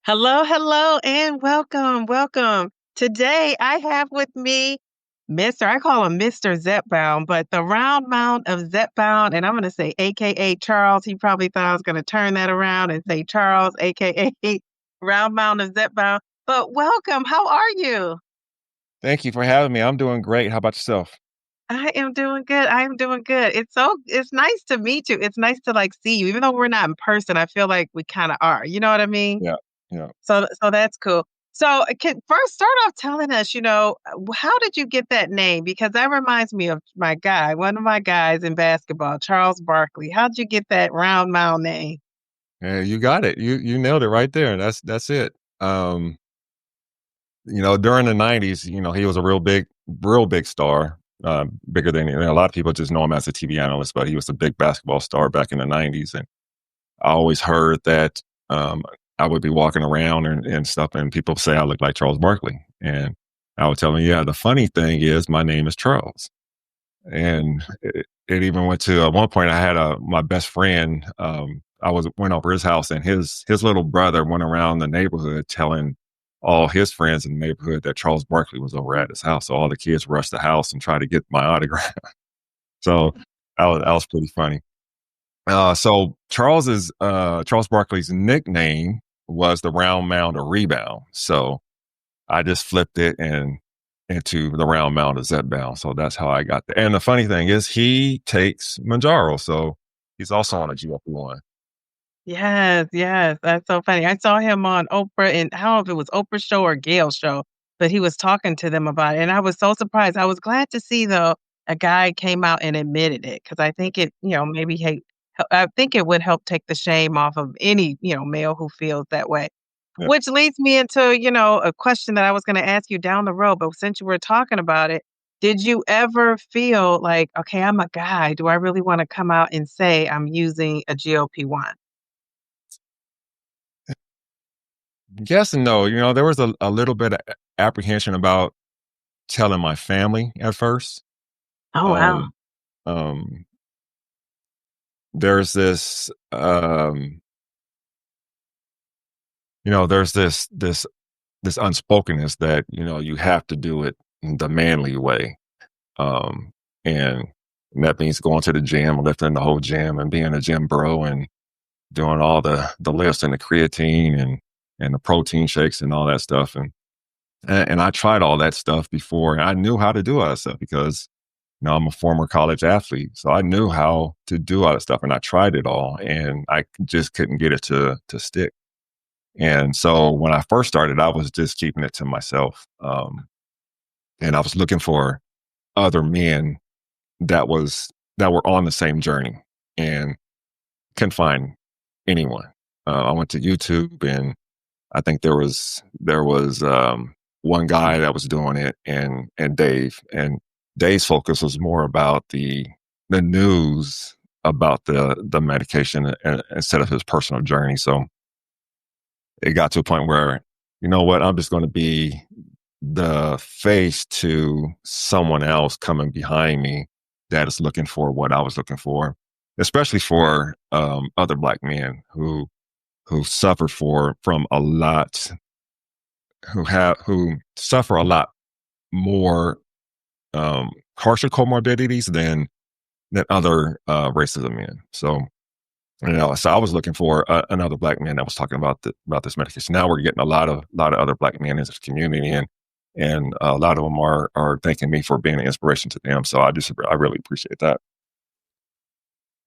Hello, hello, and welcome, welcome. Today I have with me I call him Mr. Zepbound, but the round mound of Zepbound, and I'm going to say AKA Charles. He probably thought I was going to turn that around and say Charles, AKA round mound of Zepbound. But welcome. How are you? Thank you for having me. I'm doing great. How about yourself? I am doing good. I am doing good. It's nice to meet you. It's nice to see you. Even though we're not in person, I feel like we kind of are. You know what I mean? Yeah, yeah. So that's cool. So, can first start off telling us, how did you get that name? Because that reminds me of one of my guys in basketball, Charles Barkley. How'd you get that round mound name? Yeah, you got it. You nailed it right there. That's it. During the '90s, he was a real big star. Bigger than a lot of people just know him as a TV analyst, but he was a big basketball star back in the '90s. And I always heard that I would be walking around and stuff, and people say I look like Charles Barkley, and I would tell them, yeah. The funny thing is, my name is Charles. And it even went to at one point I had my best friend. I went over his house, and his little brother went around the neighborhood telling all his friends in the neighborhood that Charles Barkley was over at his house. So all the kids rushed the house and tried to get my autograph. So that was pretty funny. So Charles Barkley's nickname was the round mound of rebound. So I just flipped it and into the round mound of Zepbound. So that's how I got there. And the funny thing is, he takes Manjaro, so he's also on a GLP-1. Yes, yes, that's so funny. I saw him on Oprah, and I don't know if it was Oprah's show or Gail's show, but he was talking to them about it, and I was so surprised. I was glad to see though a guy came out and admitted it because I think maybe I think it would help take the shame off of any male who feels that way. Yeah. Which leads me into a question that I was going to ask you down the road, but since you were talking about it, did you ever feel like, okay, I'm a guy. Do I really want to come out and say I'm using a GLP-1? Yes and no. There was a little bit of apprehension about telling my family at first. Oh, wow. Um, um, there's this, there's this unspokenness that you have to do it the manly way. Um, and that means going to the gym, lifting the whole gym, and being a gym bro, and doing all the lifts and the creatine and the protein shakes and all that stuff. And I tried all that stuff before. And I knew how to do all that stuff because I'm a former college athlete, so I knew how to do all that stuff, and I tried it all, and I just couldn't get it to stick. And so when I first started, I was just keeping it to myself, and I was looking for other men that were on the same journey, and couldn't find anyone. I went to YouTube, and I think there was one guy that was doing it, and Dave's focus was more about the news about the medication, instead of his personal journey. So it got to a point where, you know what, I'm just going to be the face to someone else coming behind me that is looking for what I was looking for, especially for other Black men who suffer from a lot, who suffer a lot more harsher comorbidities than other races of men. So so I was looking for another Black man that was talking about this medication. Now we're getting a lot of other Black men in this community, and a lot of them are thanking me for being an inspiration to them. So I really appreciate that.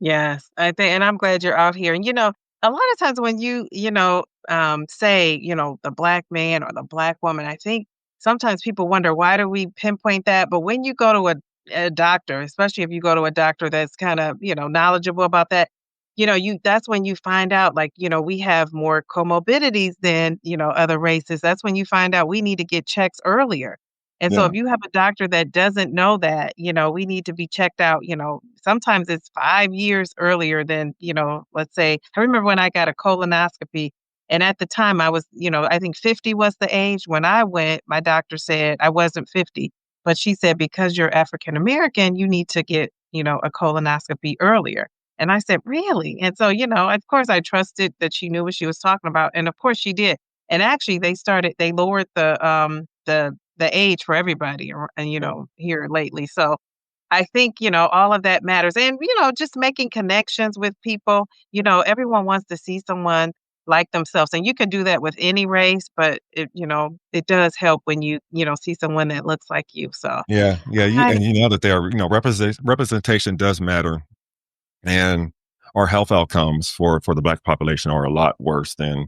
Yes, I think, and I'm glad you're out here. And a lot of times when say, the black man or the black woman, I think sometimes people wonder why do we pinpoint that? But when you go to a doctor, especially if you go to a doctor that's kind of, knowledgeable about that, that's when you find out, like, we have more comorbidities than, other races. That's when you find out we need to get checks earlier. And so Yeah, if you have a doctor that doesn't know that, we need to be checked out, sometimes it's 5 years earlier than, let's say I remember when I got a colonoscopy, and at the time I was, I think 50 was the age. When I went, my doctor said I wasn't 50, but she said, "Because you're African American, you need to get, a colonoscopy earlier." And I said, "Really?" And so, of course I trusted that she knew what she was talking about, and of course she did. And actually, they lowered the age for everybody, and here lately. So I think, all of that matters. And, just making connections with people, everyone wants to see someone like themselves. And you can do that with any race, but it does help when you see someone that looks like you. So Yeah, yeah, I, and you know that they are, representation does matter, and our health outcomes for the Black population are a lot worse than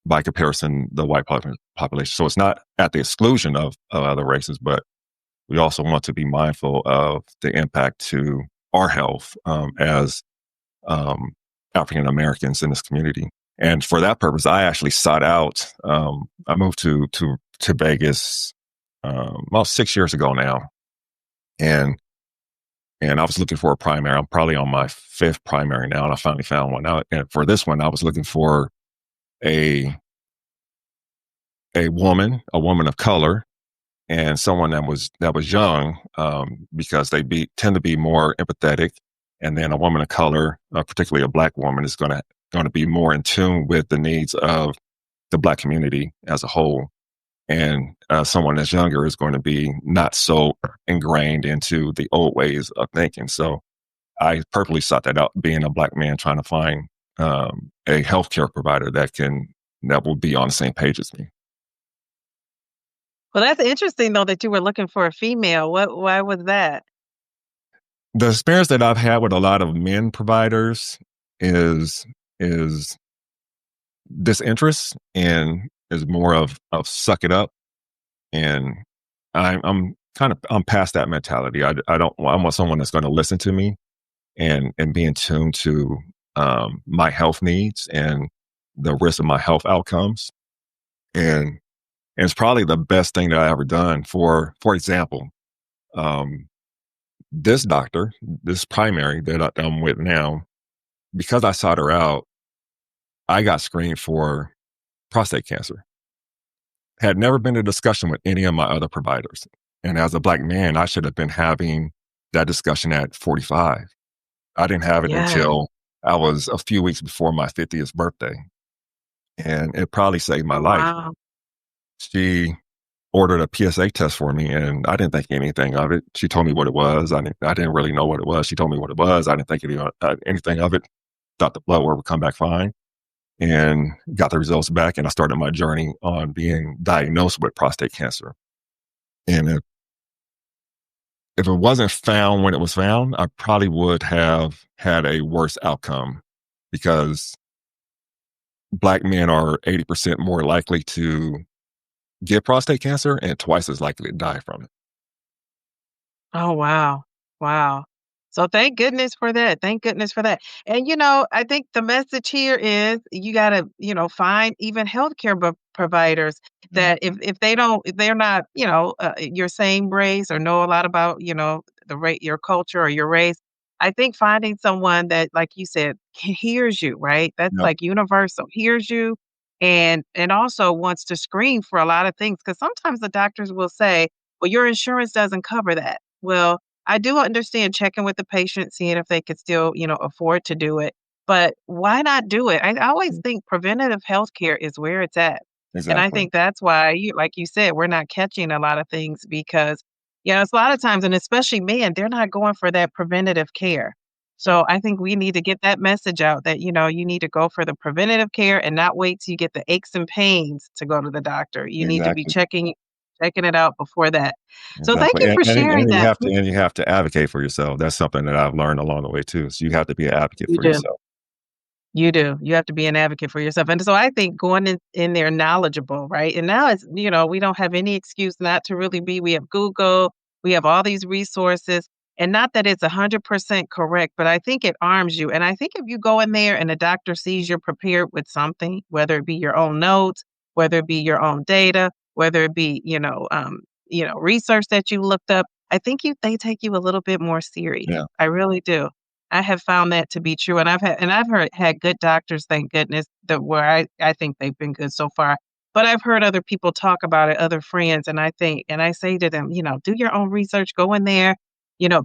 by comparison the white population. So it's not at the exclusion of other races, but we also want to be mindful of the impact to our health as um, African Americans in this community. And for that purpose, I actually sought out. I moved to Vegas about 6 years ago now, and I was looking for a primary. I'm probably on my fifth primary now, and I finally found one. Now, and for this one, I was looking for a a woman of color, and someone that was young, because tend to be more empathetic, and then a woman of color, particularly a Black woman, is going to be more in tune with the needs of the Black community as a whole. And someone that's younger is going to be not so ingrained into the old ways of thinking. So I purposely sought that out, being a Black man trying to find a healthcare provider that will be on the same page as me. well, that's interesting though that you were looking for a female. Why was that? The experience that I've had with a lot of men providers is disinterest, and is more of suck it up. And I'm past that mentality. I don't I want someone that's going to listen to me and be in tune to my health needs and the risk of my health outcomes. And, and it's probably the best thing that I ever done. For example, um, this doctor, this primary that I'm with now, because I sought her out, I got screened for prostate cancer. Had never been a discussion with any of my other providers. And as a Black man, I should have been having that discussion at 45. I didn't have it Yeah. until I was a few weeks before my 50th birthday. And it probably saved my Oh, life. wow. She ordered a PSA test for me, and I didn't think anything of it. She told me what it was. I didn't really know what it was. She told me what it was. I didn't think anything of it. Thought the blood work would come back fine, and got the results back. And I started my journey on being diagnosed with prostate cancer. And if it wasn't found when it was found, I probably would have had a worse outcome, because Black men are 80% more likely to get prostate cancer and twice as likely to die from it. Oh, wow. Wow. So thank goodness for that. Thank goodness for that. And, I think the message here is you got to, find even healthcare providers Mm. that if they're not, your same race or know a lot about, the rate, your culture or your race. I think finding someone that, like you said, hears you, right? That's Yep, like universal, hears you and also wants to screen for a lot of things. Cause sometimes the doctors will say, well, your insurance doesn't cover that. Well, I do understand checking with the patient, seeing if they could still, afford to do it. But why not do it? I always mm, think preventative health care is where it's at. And I exactly. think that's why like you said, we're not catching a lot of things because, it's a lot of times, and especially men, they're not going for that preventative care. So I think we need to get that message out that, you need to go for the preventative care and not wait till you get the aches and pains to go to the doctor. You need to be Exactly. checking it out before that. So thank Exactly. you for sharing And that. you have to advocate for yourself. That's something that I've learned along the way too. So you have to be an advocate You for do. yourself. You do. You have to be an advocate for yourself. And so I think going in there knowledgeable, right? And now it's, we don't have any excuse not to really be. We have Google, we have all these resources. And not that it's 100% correct, but I think it arms you. And I think if you go in there and the doctor sees you're prepared with something, whether it be your own notes, whether it be your own data, whether it be, research that you looked up, I think they take you a little bit more serious. Yeah. I really do. I have found that to be true, and I've had good doctors, thank goodness, that where I think they've been good so far. But I've heard other people talk about it, other friends, and I say to them, do your own research, go in there,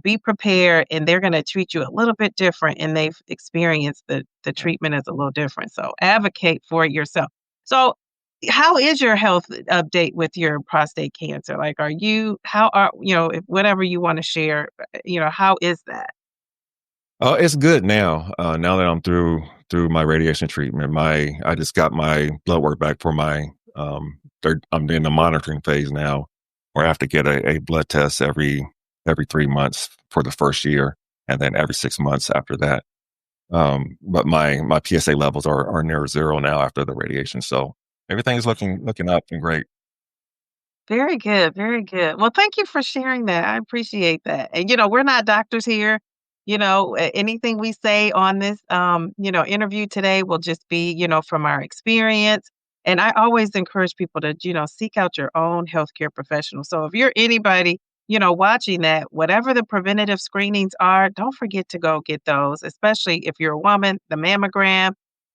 be prepared, and they're gonna treat you a little bit different, and they've experienced the treatment is a little different. So advocate for it yourself. So, how is your health update with your prostate cancer? Like, how are, if whatever you want to share, how is that? Oh, it's good now. Now that I'm through my radiation treatment, I just got my blood work back for my third. I'm in the monitoring phase now, where I have to get a blood test every 3 months for the first year, and then every 6 months after that. But my PSA levels are near zero now after the radiation, so everything is looking up and great. Very good, very good. Well, thank you for sharing that. I appreciate that. And we're not doctors here. Anything we say on this interview today will just be, from our experience. And I always encourage people to, seek out your own healthcare professional. So if you're anybody, watching that, whatever the preventative screenings are, don't forget to go get those, especially if you're a woman, the mammogram.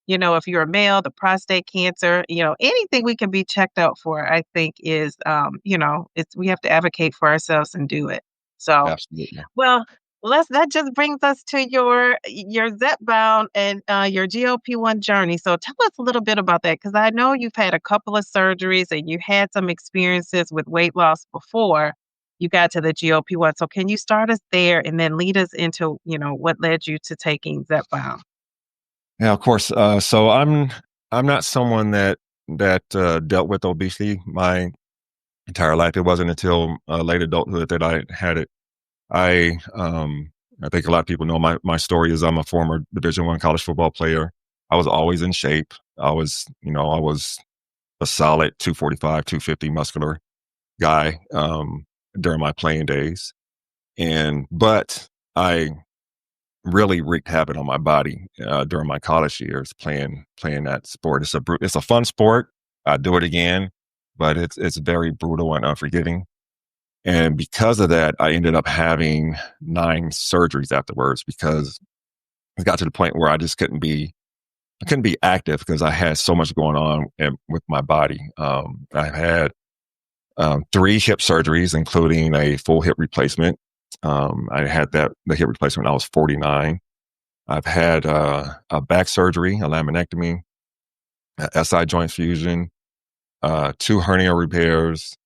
If you're a male, the prostate cancer, anything we can be checked out for, I think is, we have to advocate for ourselves and do it. So, Absolutely. well, that just brings us to your Zepbound and your GLP-1 journey. So tell us a little bit about that, because I know you've had a couple of surgeries and you had some experiences with weight loss before you got to the GLP-1. So can you start us there and then lead us into, what led you to taking Zepbound? Yeah, of course. So I'm not someone that dealt with obesity my entire life. It wasn't until late adulthood that I had it. I think a lot of people know my story is I'm a former Division I college football player. I was always in shape. I was a solid 245, 250 muscular guy during my playing days. But I really wreaked havoc on my body during my college years playing that sport. It's a fun sport. I do it again, but it's very brutal and unforgiving. And because of that, I ended up having 9 surgeries afterwards because it got to the point where I couldn't be active because I had so much going on with my body. I had 3 hip surgeries, including a full hip replacement. I had the hip replacement when I was 49. I've had a back surgery, a laminectomy, a SI joint fusion, 2 hernia repairs,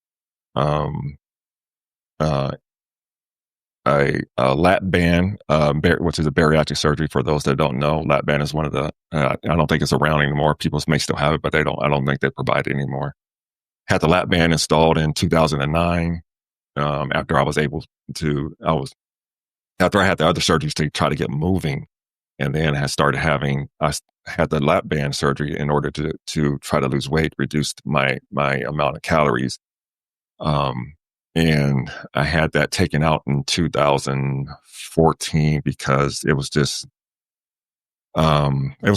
um, uh, a lap band, which is a bariatric surgery. For those that don't know, lap band is one of the. I don't think it's around anymore. People may still have it, but they don't. I don't think they provide it anymore. Had the lap band installed in 2009. After I was able to, I was after I had the other surgeries to try to get moving, and then I started having. Had the lap band surgery in order to try to lose weight, reduced my amount of calories. Um, and I had that taken out in 2014 because it was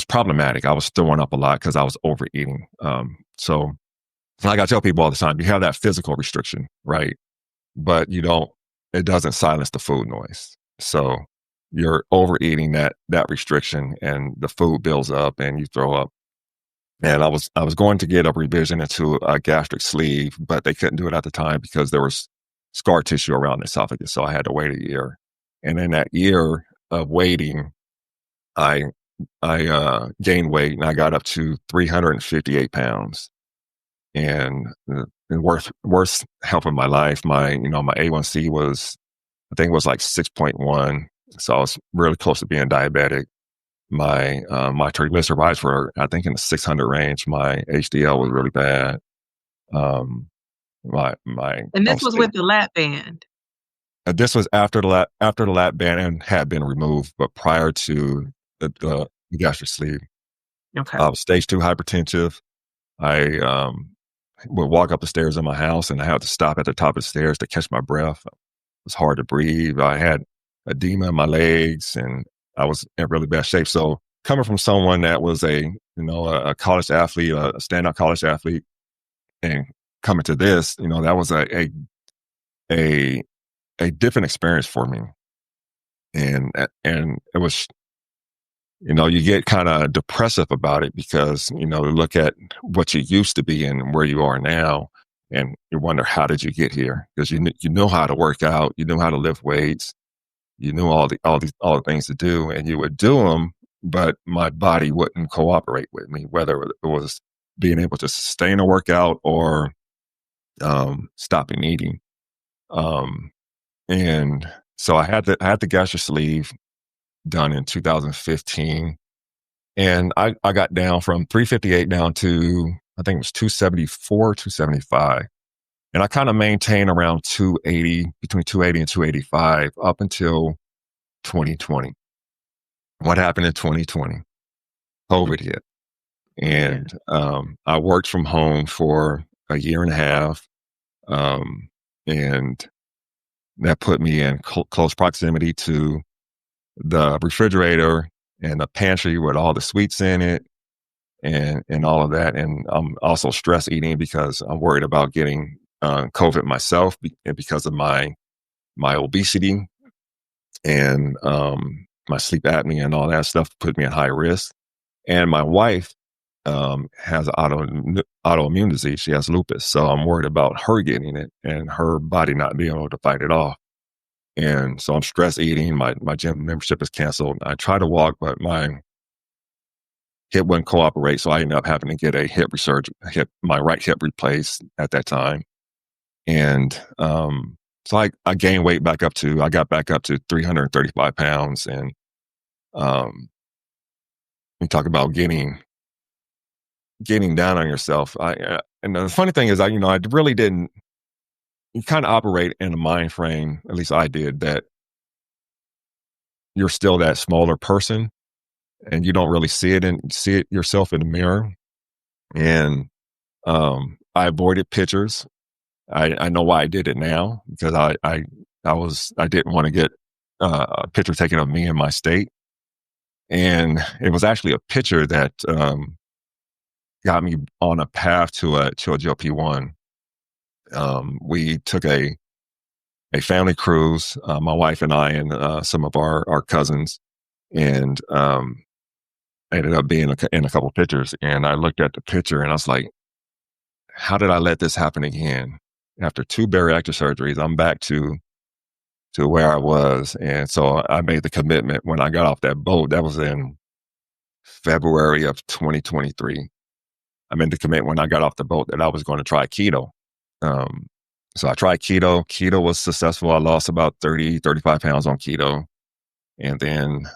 problematic. I was throwing up a lot because I was overeating. So like I tell people all the time, you have that physical restriction, right? But it doesn't silence the food noise. So you're overeating that restriction and the food builds up and you throw up. And I was going to get a revision into a gastric sleeve, but they couldn't do it at the time because there was scar tissue around the esophagus. So I had to wait a year. And in that year of waiting, I I gained weight and I got up to 358 pounds. And the worst health of my life, my A1C was, I think it was like 6.1. So I was really close to being diabetic. My triglycerides were, I think, in the 600 range. My HDL was really bad. Um, my And this was state. with the lap band. This was after the lap band and had been removed, but prior to the gastric sleeve. Okay. I was stage 2 hypertensive. I would walk up the stairs in my house, and I had to stop at the top of the stairs to catch my breath. It was hard to breathe. I had edema in my legs, and I was in really bad shape. So coming from someone that was a college athlete, a standout college athlete, and coming to this, that was a a different experience for me. And it was, you get kind of depressive about it because, you look at what you used to be and where you are now. And you wonder, how did you get here? Because you know how to work out, you know how to lift weights, you knew all the things to do, and you would do them, but my body wouldn't cooperate with me, whether it was being able to sustain a workout or stopping eating. Um, and so I had the gastric sleeve done in 2015, and I got down from 358 down to I think it was 274, 275. And I kind of maintained around 280, between 280 and 285 up until 2020. What happened in 2020? COVID hit. Yeah. And I worked from home for a year and a half. Um, and that put me in close proximity to the refrigerator and the pantry with all the sweets in it and all of that. And I'm also stress eating because I'm worried about getting COVID myself because of my obesity and my sleep apnea and all that stuff put me at high risk. And my wife has autoimmune disease. She has lupus. So I'm worried about her getting it and her body not being able to fight it off. And so I'm stress eating. My gym membership is canceled. I try to walk, but my hip wouldn't cooperate. So I ended up having to get a my right hip replaced at that time. And so I gained weight I got back up to 335 pounds. And you talk about getting down on yourself. And the funny thing is, I really didn't, you kind of operate in a mind frame, at least I did, that you're still that smaller person and you don't really see it yourself in the mirror. And I avoided pictures. I know why I did it now because I didn't want to get a picture taken of me in my state. And it was actually a picture that got me on a path to a GLP-1. We took a family cruise, my wife and I, and some of our cousins, and ended up being in a couple pictures. And I looked at the picture and I was like, how did I let this happen again? After 2 bariatric surgeries, I'm back to where I was. And so I made the commitment when I got off that boat. That was in February of 2023. I made the commitment when I got off the boat that I was going to try keto. Um, so I tried keto. Keto was successful. I lost about 35 pounds on keto. And then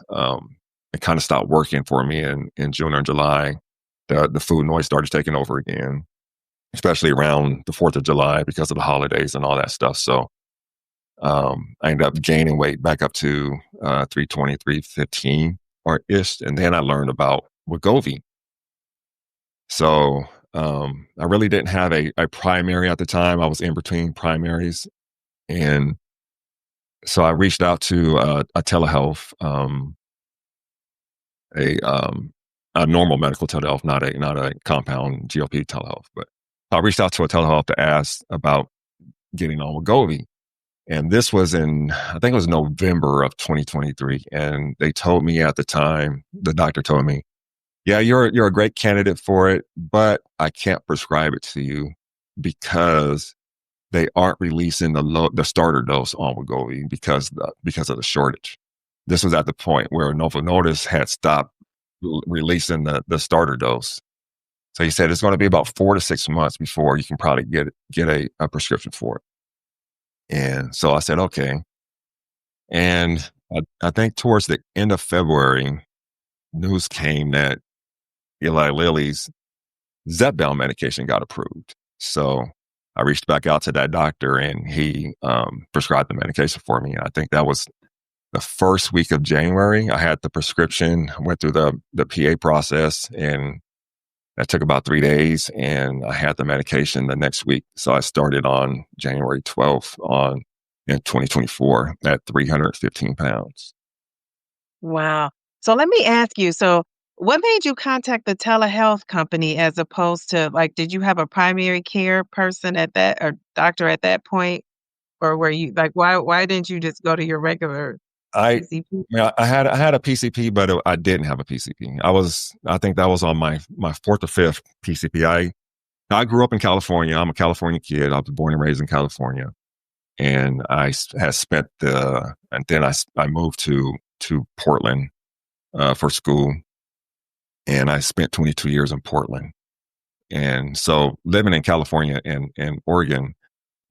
it kind of stopped working for me in June or July. The food noise started taking over again, especially around the 4th of July because of the holidays and all that stuff. So I ended up gaining weight back up to 320, 315 or ish. And then I learned about Wegovy. So I really didn't have a primary at the time. I was in between primaries. And so I reached out to a telehealth, a, um, a normal medical telehealth, not a compound GLP telehealth. But I reached out to a telehealth to ask about getting on Wegovy. And this was I think it was November of 2023. And they told me at the time, the doctor told me, yeah, you're a great candidate for it, but I can't prescribe it to you because they aren't releasing the starter dose on Wegovy because of the shortage. This was at the point where Novo Nordisk had stopped releasing the starter dose. So he said it's going to be about 4 to 6 months before you can probably get a prescription for it. And so I said, okay. And I think towards the end of February, news came that Eli Lilly's Zepbound medication got approved. So I reached back out to that doctor and he prescribed the medication for me. I think that was the first week of January. I had the prescription, went through the PA process, and that took about 3 days. And I had the medication the next week. So I started on January 12th in 2024 at 315 pounds. Wow. So let me ask you, so what made you contact the telehealth company as opposed to like, did you have a primary care person at that or doctor at that point? Or were you like, why didn't you just go to your regular I PCP? I had a PCP, but I didn't have a PCP. I think that was on my fourth or fifth PCP. I grew up in California. I'm a California kid. I was born and raised in California, and had spent and then I moved to Portland for school, and I spent 22 years in Portland. And so living in California and Oregon,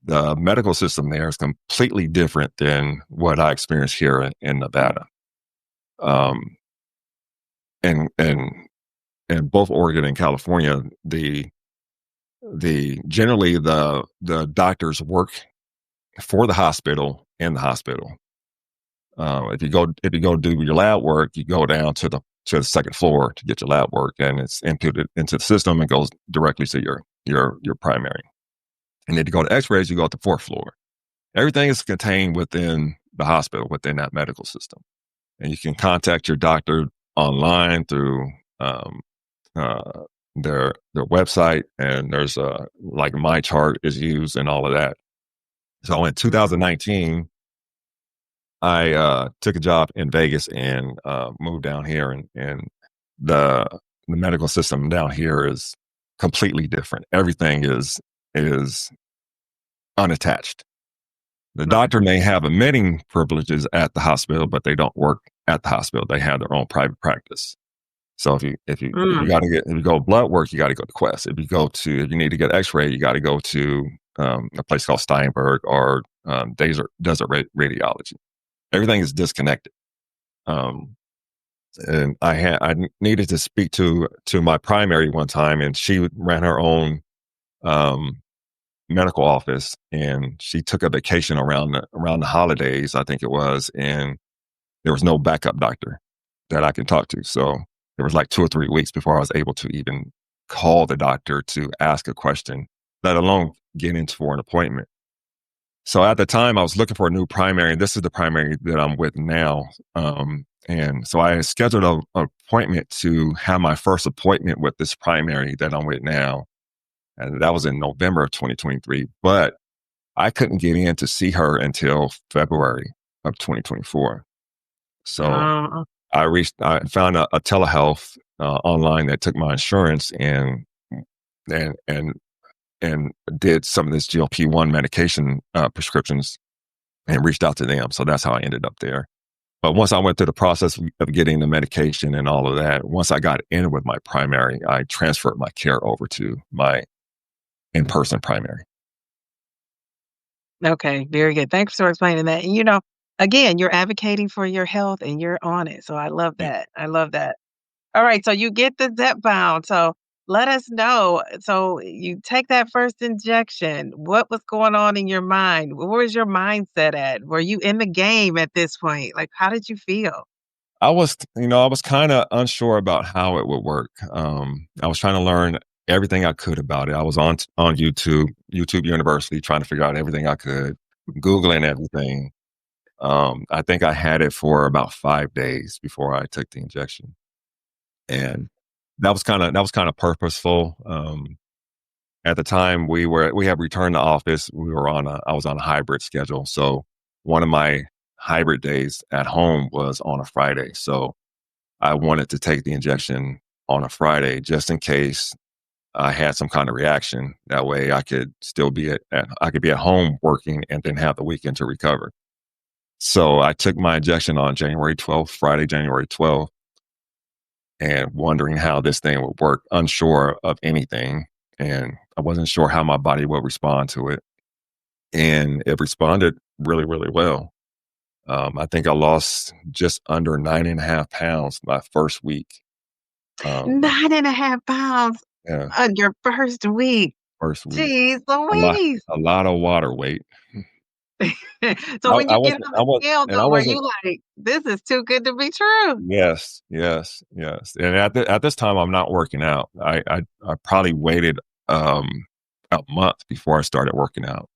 the medical system there is completely different than what I experienced here in Nevada. Um, and in both Oregon and California, the generally the doctors work for the hospital in the hospital. If you go do your lab work, you go down to the second floor to get your lab work, and it's inputted into the system and goes directly to your primary. And then to go to X-rays, you go to the fourth floor. Everything is contained within the hospital, within that medical system, and you can contact your doctor online through um, uh, their website, and there's like my chart is used and all of that. So in 2019, I took a job in Vegas and moved down here, and the the medical system down here is completely different. Everything is unattached. The Okay. doctor may have admitting privileges at the hospital, but they don't work at the hospital. They have their own private practice. So if you Mm. got to get if you go blood work, you got to go to Quest. If you need to get X ray, you got to go to a place called Steinberg or Desert Radiology. Everything is disconnected. Um, and I needed to speak to my primary one time, and she ran her own um, medical office, and she took a vacation around the holidays, I think it was, and there was no backup doctor that I could talk to. So there was like 2 or 3 weeks before I was able to even call the doctor to ask a question, let alone get into for an appointment. So at the time, I was looking for a new primary. This is the primary that I'm with now. And so I scheduled an appointment to have my first appointment with this primary that I'm with now. And that was in November of 2023. But I couldn't get in to see her until February of 2024. So Uh, I found a telehealth online that took my insurance and and and did some of this GLP-1 medication prescriptions and reached out to them. So that's how I ended up there. But once I went through the process of getting the medication and all of that, once I got in with my primary, I transferred my care over to my in person primary. okay, very good. Thanks for explaining that. And, again, you're advocating for your health and you're on it. So I love Yeah. that. I love that. All right, so you get the Zepbound. So let us know. So you take that first injection. What was going on in your mind? Where was your mindset at? Were you in the game at this point? Like, how did you feel? I was kind of unsure about how it would work. I was trying to learn everything I could about it. I was on YouTube University, trying to figure out everything I could, Googling everything. I think I had it for about 5 days before I took the injection, and that was kind of purposeful. At the time, we had returned to office. I was on a hybrid schedule, so one of my hybrid days at home was on a Friday. So I wanted to take the injection on a Friday just in case I had some kind of reaction. That way, I could still I could be at home working and then have the weekend to recover. So I took my injection on January 12th, Friday, January 12th, and wondering how this thing would work, unsure of anything. And I wasn't sure how my body would respond to it. And it responded really, really well. I think I lost just under 9.5 pounds my first week. Um, 9.5 pounds yeah, on your first week. first week. Jeez A lot, Louise. a lot of water weight. So when you get on the I was, scale, and I though, were wasn't. you like, "This is too good to be true"? Yes, yes, yes. And at this time, I'm not working out. I probably waited um, a month before I started working out.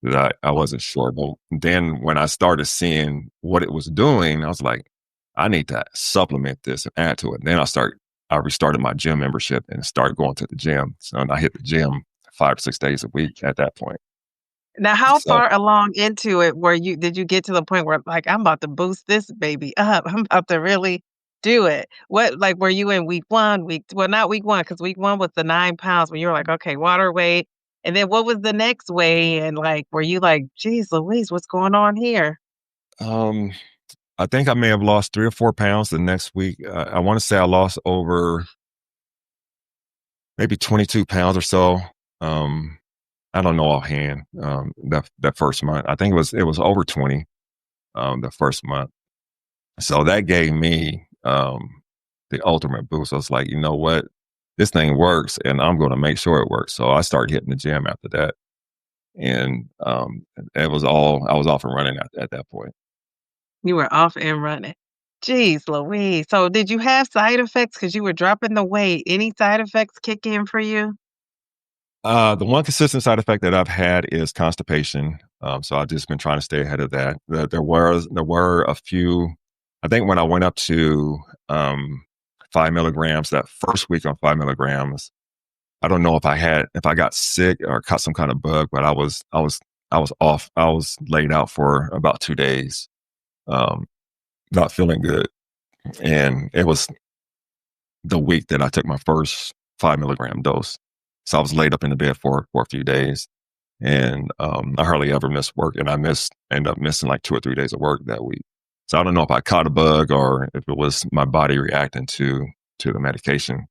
That I wasn't sure. But then when I started seeing what it was doing, I was like, I need to supplement this and add to it. I restarted my gym membership and started going to the gym. So I hit the gym 5 or 6 days a week at that point. Now, how So far along into it were you did you get to the point where, like, "I'm about to boost this baby up. I'm about to really do it." What like, were you in week 1, not week 1, because week 1 was the 9 pounds when you were like, "Okay, water weight." And then what was the next weigh? And, like, were you like, "Geez Louise, what's going on here?" um, I think I may have lost 3 or 4 pounds the next week. I want to say I lost over maybe 22 pounds or so. Um, I don't know offhand. That first month, I think it was over 20. The first month, so that gave me the ultimate boost. I was like, you know what, this thing works, and I'm going to make sure it works. So I started hitting the gym after that, and it was all I was off and running at that point. You were off and running. Jeez Louise. So did you have side effects because you were dropping the weight? Any side effects kick in for you? The one consistent side effect that I've had is constipation. So I've just been trying to stay ahead of that. There were a few. I think when I went up to 5 milligrams, that first week on 5 milligrams, I don't know if I got sick or caught some kind of bug, but I was off. I was laid out for about 2 days, um, not feeling good, and it was the week that I took my first 5 milligram dose. So I was laid up in the bed for a few days, and I hardly ever missed work, and end up missing like 2 or 3 days of work that week. So I don't know if I caught a bug or if it was my body reacting to the medication.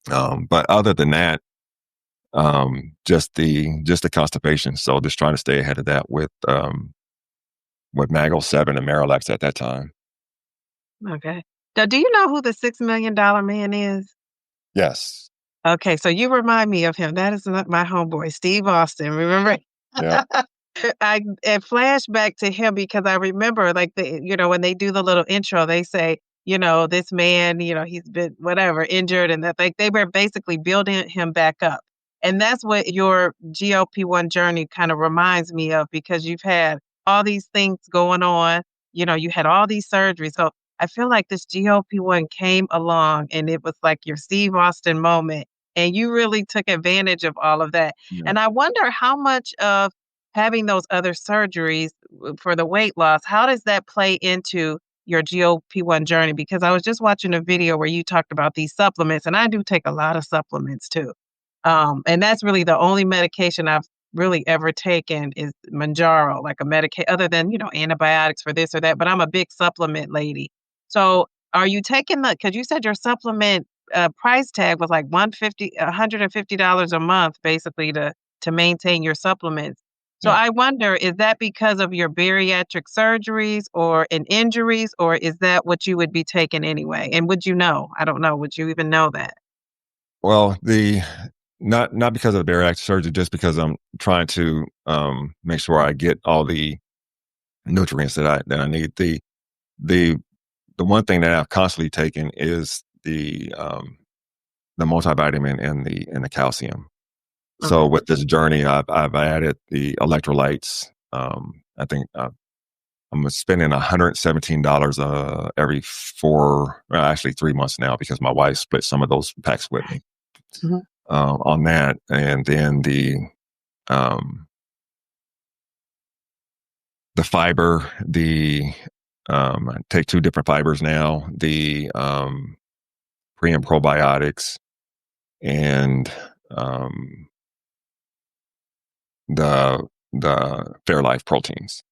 But other than that, just the constipation. So just trying to stay ahead of that with Mago 7 and Marilax at that time. Okay. Now, do you know who the $6 million man is? Yes. Okay, so you remind me of him. That is not my homeboy, Steve Austin. Remember? Yeah. I it flashed back to him because I remember like when they do the little intro, they say, this man, he's been whatever, injured and that like they were basically building him back up. And that's what your GLP-1 journey kind of reminds me of because you've had all these things going on, you had all these surgeries. So I feel like this GLP-1 came along and it was like your Steve Austin moment and you really took advantage of all of that. Yeah. And I wonder how much of having those other surgeries for the weight loss, how does that play into your GLP-1 journey? Because I was just watching a video where you talked about these supplements, and I do take a lot of supplements too. And that's really the only medication I've really ever taken is Manjaro, like a medication other than, antibiotics for this or that, but I'm a big supplement lady. So are you taking because you said your supplement price tag was like $150 a month basically to maintain your supplements. So Yeah. I wonder, is that because of your bariatric surgeries or in injuries, or is that what you would be taking anyway? And would you know? I don't know. Would you even know that? Well, the not because of the bariatric surgery, just because I'm trying to make sure I get all the nutrients that I need. The the one thing that I've constantly taken is the multivitamin and the calcium. So Okay. with this journey, I've added the electrolytes. I think I'm spending $117 every actually 3 months now because my wife split some of those packs with me Mhm. on that, and then um, the fiber. I take two different fibers now. The pre and probiotics and um, the Fairlife proteins.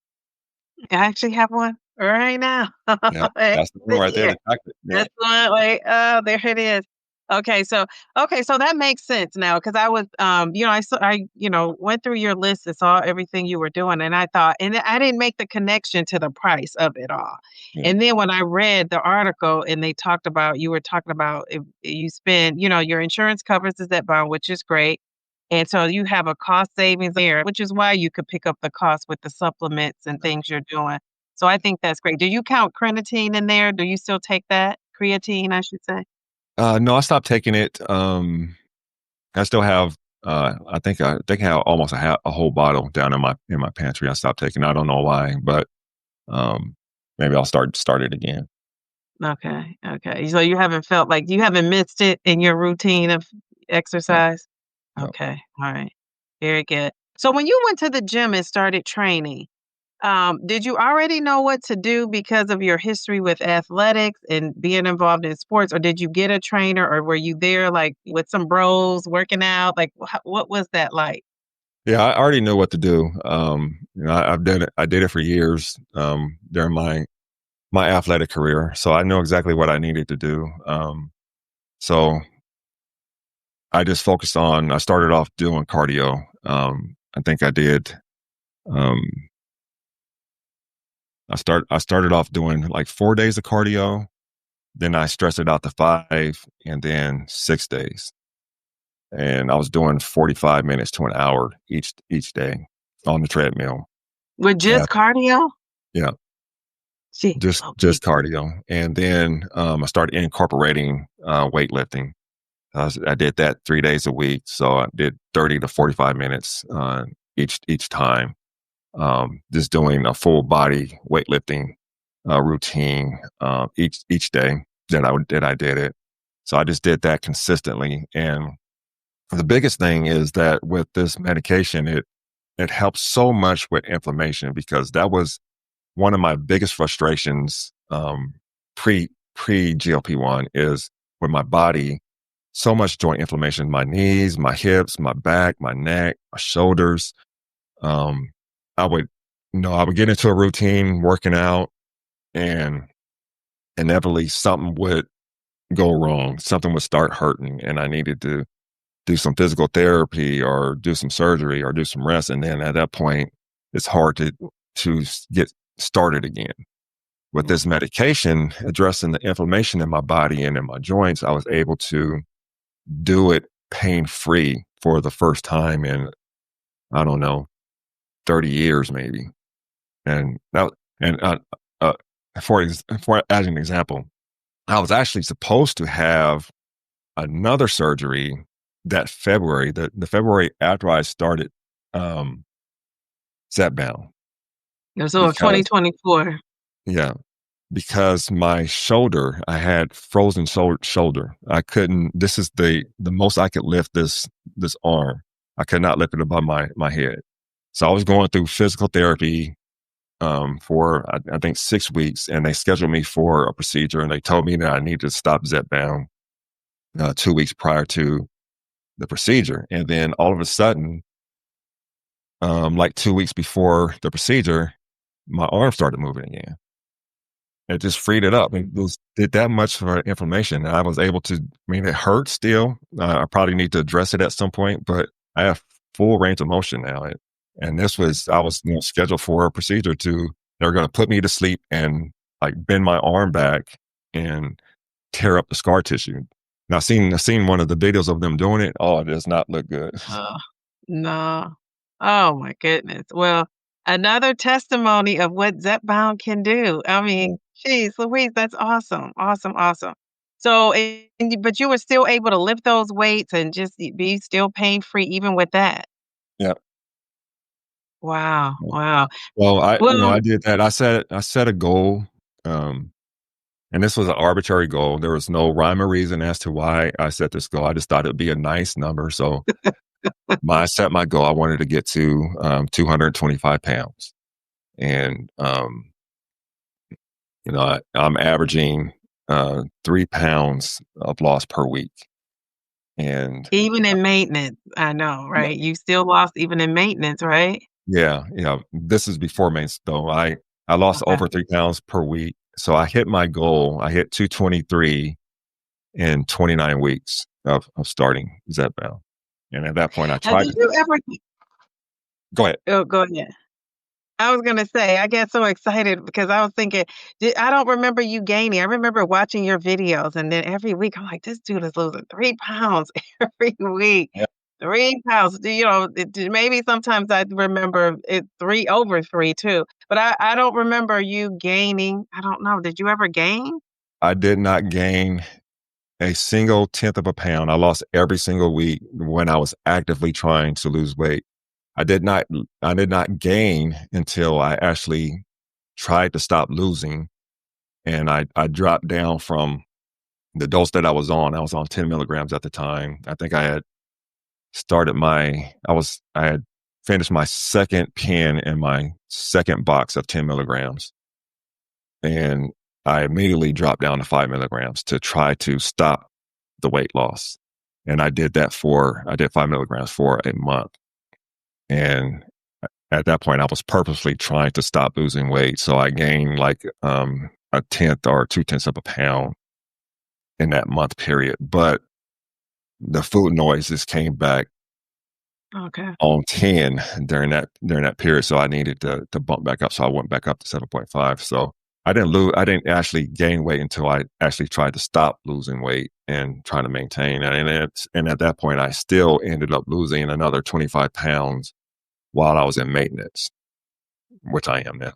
I actually have one right now. Yeah, It's that's the one right there. here. The chocolate. Yeah, That's one wait, oh, there it is. Okay, so that makes sense now because I was, went through your list and saw everything you were doing, and I thought and I didn't make the connection to the price of it all. yeah, And then when I read the article and they talked about you were talking about if you spend, your insurance covers the Zepbound, which is great. And so you have a cost savings there, which is why you could pick up the cost with the supplements and things you're doing. So I think that's great. Do you count creatine in there? Do you still take that? Creatine, I should say. no, I stopped taking it. I still have. I think I have almost a whole bottle down in my pantry. I stopped taking. I don't know why, but um, maybe I'll start it again. Okay, okay. So you haven't felt like you haven't missed it in your routine of No, exercise? no. Okay, all right. Very good. So when you went to the gym and started training, did you already know what to do because of your history with athletics and being involved in sports, or did you get a trainer, or were you there like with some bros working out? Like, what was that like? Yeah, I already know what to do. I've done it. I did it for years during my athletic career, so I know exactly what I needed to do. So I just focused on. I started off doing cardio. I think I did. Um, I started off doing like 4 days of cardio. Then I stretched it out to 5, and then 6 days. And I was doing 45 minutes to an hour each day on the treadmill. With Yeah, just cardio? yeah, Jeez, just okay. cardio. And then I started incorporating weightlifting. I did that 3 days a week, so I did 30 to 45 minutes each time. Just doing a full body weightlifting routine each day that I did it. So I just did that consistently. And the biggest thing is that with this medication, it helps so much with inflammation, because that was one of my biggest frustrations pre GLP-1 is with my body. So much joint inflammation, my knees, my hips, my back, my neck, my shoulders. Um, I would, I would get into a routine working out, and inevitably something would go wrong. Something would start hurting, and I needed to do some physical therapy or do some surgery or do some rest. And then at that point, it's hard to get started again. With this Mhm. medication addressing the inflammation in my body and in my joints, I was able to do it pain free for the first time in, I don't know, 30 years maybe. And that, and uh, for as an example, I was actually supposed to have another surgery that February, the February after I started um, Zepbound, And so of because 2024. yeah, because my shoulder, I had frozen shoulder. I couldn't. This is the most I could lift this arm. I could not lift it above my head. So I was going through physical therapy for I think 6 weeks, and they scheduled me for a procedure, and they told me that I needed to stop Zepbound 2 weeks prior to the procedure. And then all of a sudden, like 2 weeks before the procedure, my arm started moving again. It just freed it up. It did that much for inflammation. And I was able to, I mean, it hurts still. I probably need to address it at some point, but I have full range of motion now. And I was scheduled for a procedure they're going to put me to sleep and like bend my arm back and tear up the scar tissue. Now, I've seen one of the videos of them doing it. Oh, it does not look good. Oh, no. Oh my goodness. Well, another testimony of what Zepbound can do. I mean, geez Louise, that's awesome. Awesome, awesome. So, but you were still able to lift those weights and just be still pain free even with that. Yeah. Wow, wow. Well, Well, I did that. I set a goal, um, and this was an arbitrary goal. There was no rhyme or reason as to why I set this goal. I just thought it'd be a nice number. So I set my goal. I wanted to get to 225 pounds, and I'm averaging 3 pounds of loss per week. And even in maintenance, I know, yeah, right? You still lost even in maintenance, right? yeah, this is before mains though. I lost Okay. over 3 pounds per week, so I hit my goal. I hit 223 in 29 weeks of starting Zepbound. And at that point, I tried Did to you ever go ahead. oh, go ahead. I was gonna say, I get so excited because I was thinking, I don't remember you gaining. I remember watching your videos, and then every week I'm like, this dude is losing 3 pounds every week. Yeah, 3 pounds. Maybe sometimes I remember it three over three too, but I don't remember you gaining. I don't know. Did you ever gain? I did not gain a single tenth of a pound. I lost every single week when I was actively trying to lose weight. I did not I did not gain until I actually tried to stop losing, and I dropped down from the dose that I was on. I was on 10 milligrams at the time. I think I had finished my second pen in my second box of 10 milligrams. And I immediately dropped down to 5 milligrams to try to stop the weight loss. And I did 5 milligrams for a month. And at that point, I was purposely trying to stop losing weight. So I gained like a tenth or 2/10 of a pound in that month period. But the food noises came back Okay. on 10 during that period. So I needed to bump back up. So I went back up to 7.5. So I didn't actually gain weight until I actually tried to stop losing weight and trying to maintain. And at that point I still ended up losing another 25 pounds while I was in maintenance, which I am now.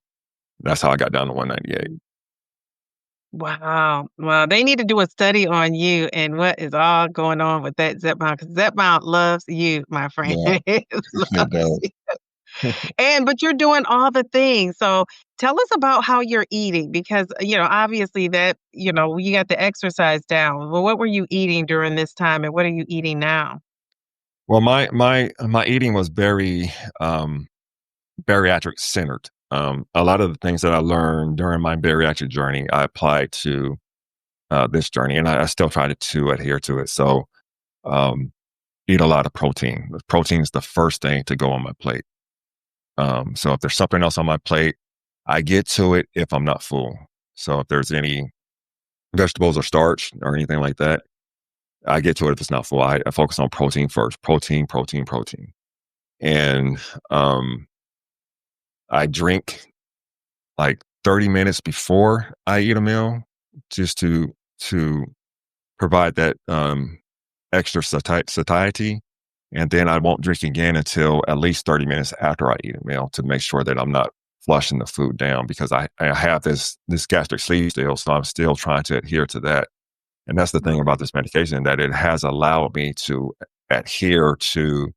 That's how I got down to 198. Wow. Well, they need to do a study on you and what is all going on with that Zepbound, because Zepbound loves you, my friend. Yeah, It it loves does. you. And but you're doing all the things. So tell us about how you're eating because, obviously that, you got the exercise down. Well, what were you eating during this time and what are you eating now? Well, my eating was very bariatric centered. A lot of the things that I learned during my bariatric journey, I applied to this journey, and I still try to adhere to it. So, um, eat a lot of protein. Protein is the first thing to go on my plate. So if there's something else on my plate, I get to it if I'm not full. So if there's any vegetables or starch or anything like that, I get to it if it's not full. I focus on protein first. Protein, protein, protein. And I drink like 30 minutes before I eat a meal just to provide that extra satiety. And then I won't drink again until at least 30 minutes after I eat a meal to make sure that I'm not flushing the food down because I have this gastric sleeve still, so I'm still trying to adhere to that. And that's the thing Mhm. about this medication that it has allowed me to adhere to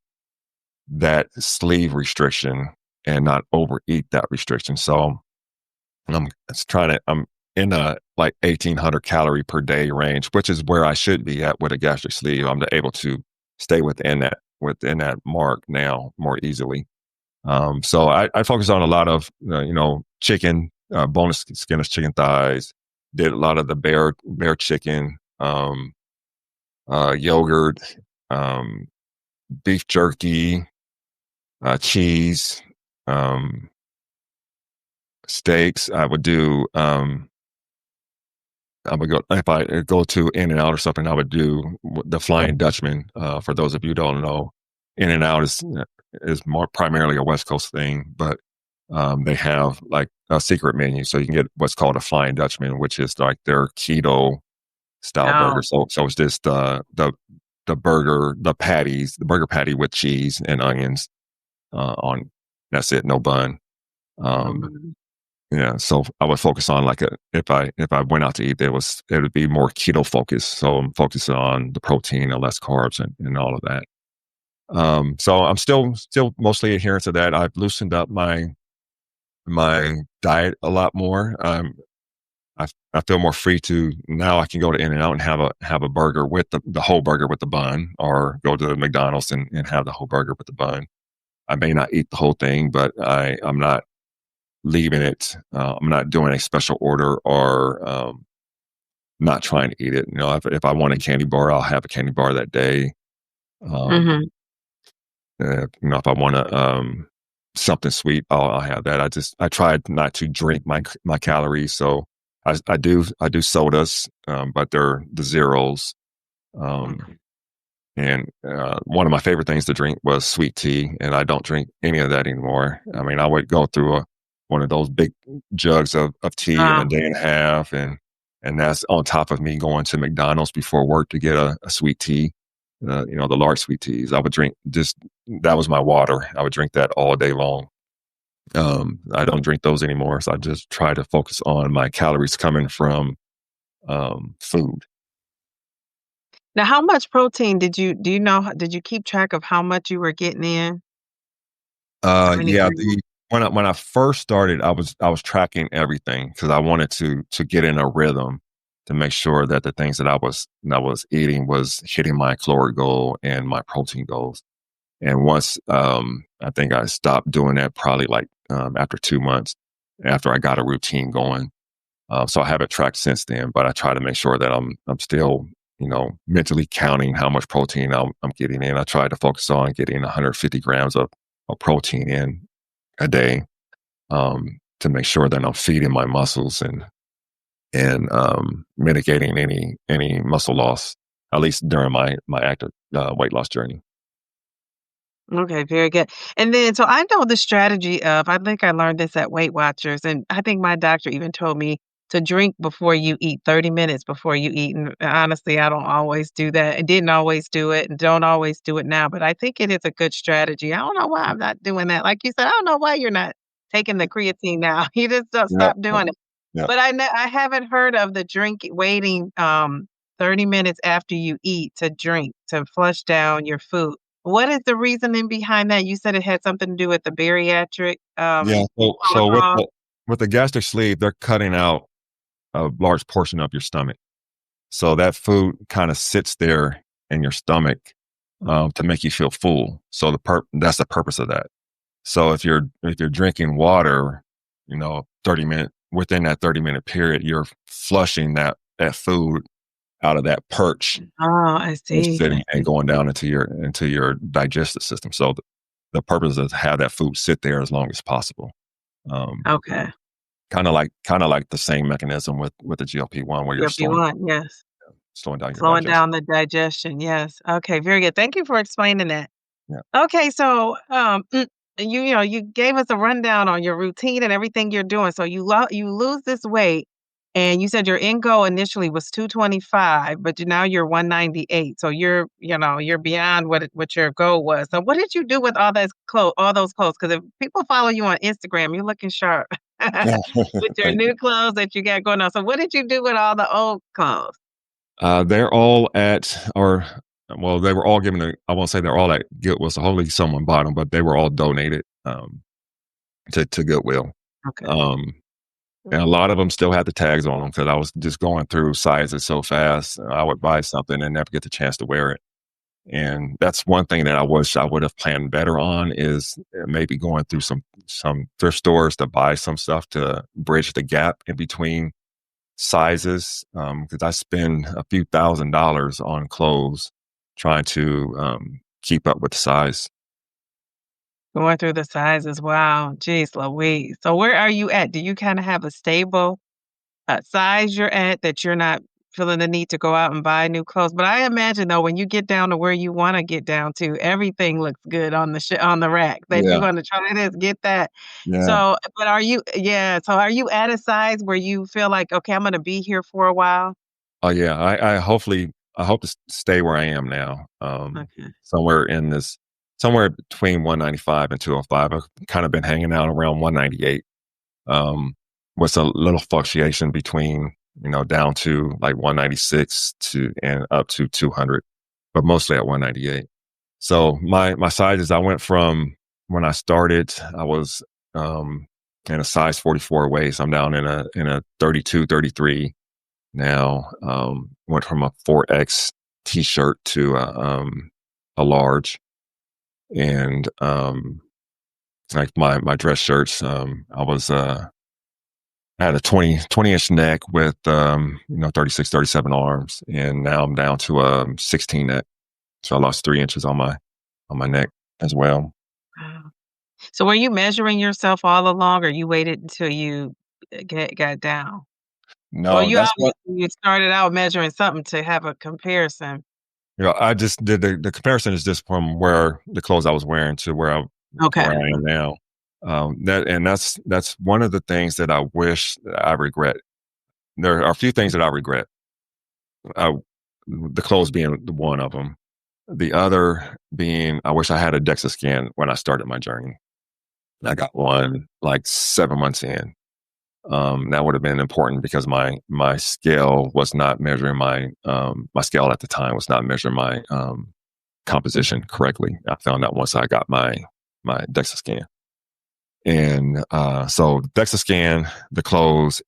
that sleeve restriction and not overeat that restriction. So I'm in a like 1,800 calorie per day range, which is where I should be at with a gastric sleeve. I'm able to stay within that mark now more easily. So I focus on a lot of chicken, boneless skinless chicken thighs. Did a lot of the bear chicken, yogurt, um, beef jerky, cheese, um, steaks. I would go if I go to In and Out or something. I would do the Flying Dutchman. For those of you who don't know, In and Out is more primarily a West Coast thing, but they have like a secret menu, so you can get what's called a Flying Dutchman, which is like their keto style burger. Oh, So it's just the burger, the burger patty with cheese and onions on. That's it, no bun. no Um, bun. yeah, so I would focus on like if I went out to eat, it would be more keto focused. So I'm focusing on the protein and less carbs and all of that. So I'm still mostly adherent to that. I've loosened up my diet a lot more. I feel more free to now. I can go to In and Out and have a burger with the whole burger with the bun, or go to McDonald's and have the whole burger with the bun. I may not eat the whole thing, but I'm not leaving it. I'm not doing a special order or not trying to eat it. If I want a candy bar, I'll have a candy bar that day. Um, Mhm. if I want something sweet, I'll have that. I tried not to drink my calories, so I do sodas, but they're the zeros. Um, Okay. and one of my favorite things to drink was sweet tea, and I don't drink any of that anymore. I mean, I would go through one of those big jugs of tea in a Oh, day and a half, and that's on top of me going to McDonald's before work to get a sweet tea. The large sweet teas. I would drink just that was my water. I would drink that all day long. I don't drink those anymore, so I just try to focus on my calories coming from food. now how much protein do you know did you keep track of how much you were getting in? How many Yeah, grams? when I first started, I was tracking everything because I wanted to get in a rhythm to make sure that the things that I was eating was hitting my caloric goal and my protein goals. And once I think I stopped doing that probably like after 2 months after I got a routine going. So I haven't tracked since then, but I try to make sure that I'm still mentally counting how much protein I'm getting in. I try to focus on getting 150 grams of protein in a day to make sure that I'm feeding my muscles and mitigating any muscle loss. at least during my active weight loss journey. Okay, very good. And then, so I know the strategy of, I think I learned this at Weight Watchers, and I think my doctor even told me to drink before you eat, 30 minutes before you eat. And honestly, I don't always do that. I didn't always do it and don't always do it now, but I think it is a good strategy. I don't know why I'm not doing that. Like you said, I don't know why you're not taking the creatine now. You just don't Yeah, stop yeah, doing it. yeah, But I haven't heard of the drink waiting 30 minutes after you eat to drink to flush down your food. What is the reasoning behind that? You said it had something to do with the bariatric, yeah. So protocol? with the gastric sleeve, they're cutting out a large portion of your stomach. So that food kind of sits there in your stomach to make you feel full. So that's the purpose of that. So if you're drinking water, 30 minute within that 30-minute period, you're flushing that food out of that perch Oh, I that's see, I sitting and see. going down into your digestive system. So the purpose is to have that food sit there as long as possible. Um, Okay. kind of like the same mechanism with the GLP-1 where you're GLP-1, yes. slowing down your Slowing digestion. down the digestion, yes. Okay, very good. Thank you for explaining that. Yeah. Okay, so, you gave us a rundown on your routine and everything you're doing. So you lose this weight, and you said your end goal initially was 225, but now you're 198. So you're beyond what your goal was. So what did you do with all those clothes? Because if people follow you on Instagram, you're looking sharp Yeah. with your Thank you. new clothes that you got going on. So what did you do with all the old clothes? They're all well, they were all given I won't say they're all at Goodwill, so hopefully someone bought them, but they were all donated to Goodwill. Okay. Um, and a lot of them still had the tags on them because I was just going through sizes so fast. I would buy something and never get the chance to wear it. And that's one thing that I wish I would have planned better on is maybe going through some thrift stores to buy some stuff to bridge the gap in between sizes because I spend a few $1,000s on clothes trying to keep up with the size. Going through the sizes, wow, geez Louise. So where are you at? Do you kinda have a stable, size you're at that you're not feeling the need to go out and buy new clothes? But I imagine, though, when you get down to where you wanna get down to, everything looks good on the rack that you Yeah, wanna try this, get that. yeah. So, but are you at a size where you feel like, "Okay, I'm gonna be here for a while?" Oh yeah. I hope to stay where I am now. Okay. Somewhere between 195 and 205. I've kind of been hanging out around 198. Um, with a little fluctuation between, down to like 196 to and up to 200, but mostly at 198. So my sizes, I went from when I started, I was in a size 44 waist. I'm down in a 32, 33 now. Went from a 4X t-shirt to a large, and like my dress shirts. I had a 20-inch neck with 36, 37 arms, and now I'm down to a 16 neck. So I lost 3 inches on my neck as well. Wow. So were you measuring yourself all along, or you waited until you, got down? Well, No, you that's what obviously you started out measuring something to have a comparison. I just did. The comparison is just from where the clothes I was wearing to Okay. where I am now. That's one of the things that I wish that I regret. There are a few things that I regret. Uh, the clothes being one of them. The other being, I wish I had a DEXA scan when I started my journey. I got one like 7 months in. That would have been important because my scale was not measuring my scale at the time was not measuring my composition correctly. I found out once I got my DEXA scan, and so DEXA scan, the clothes,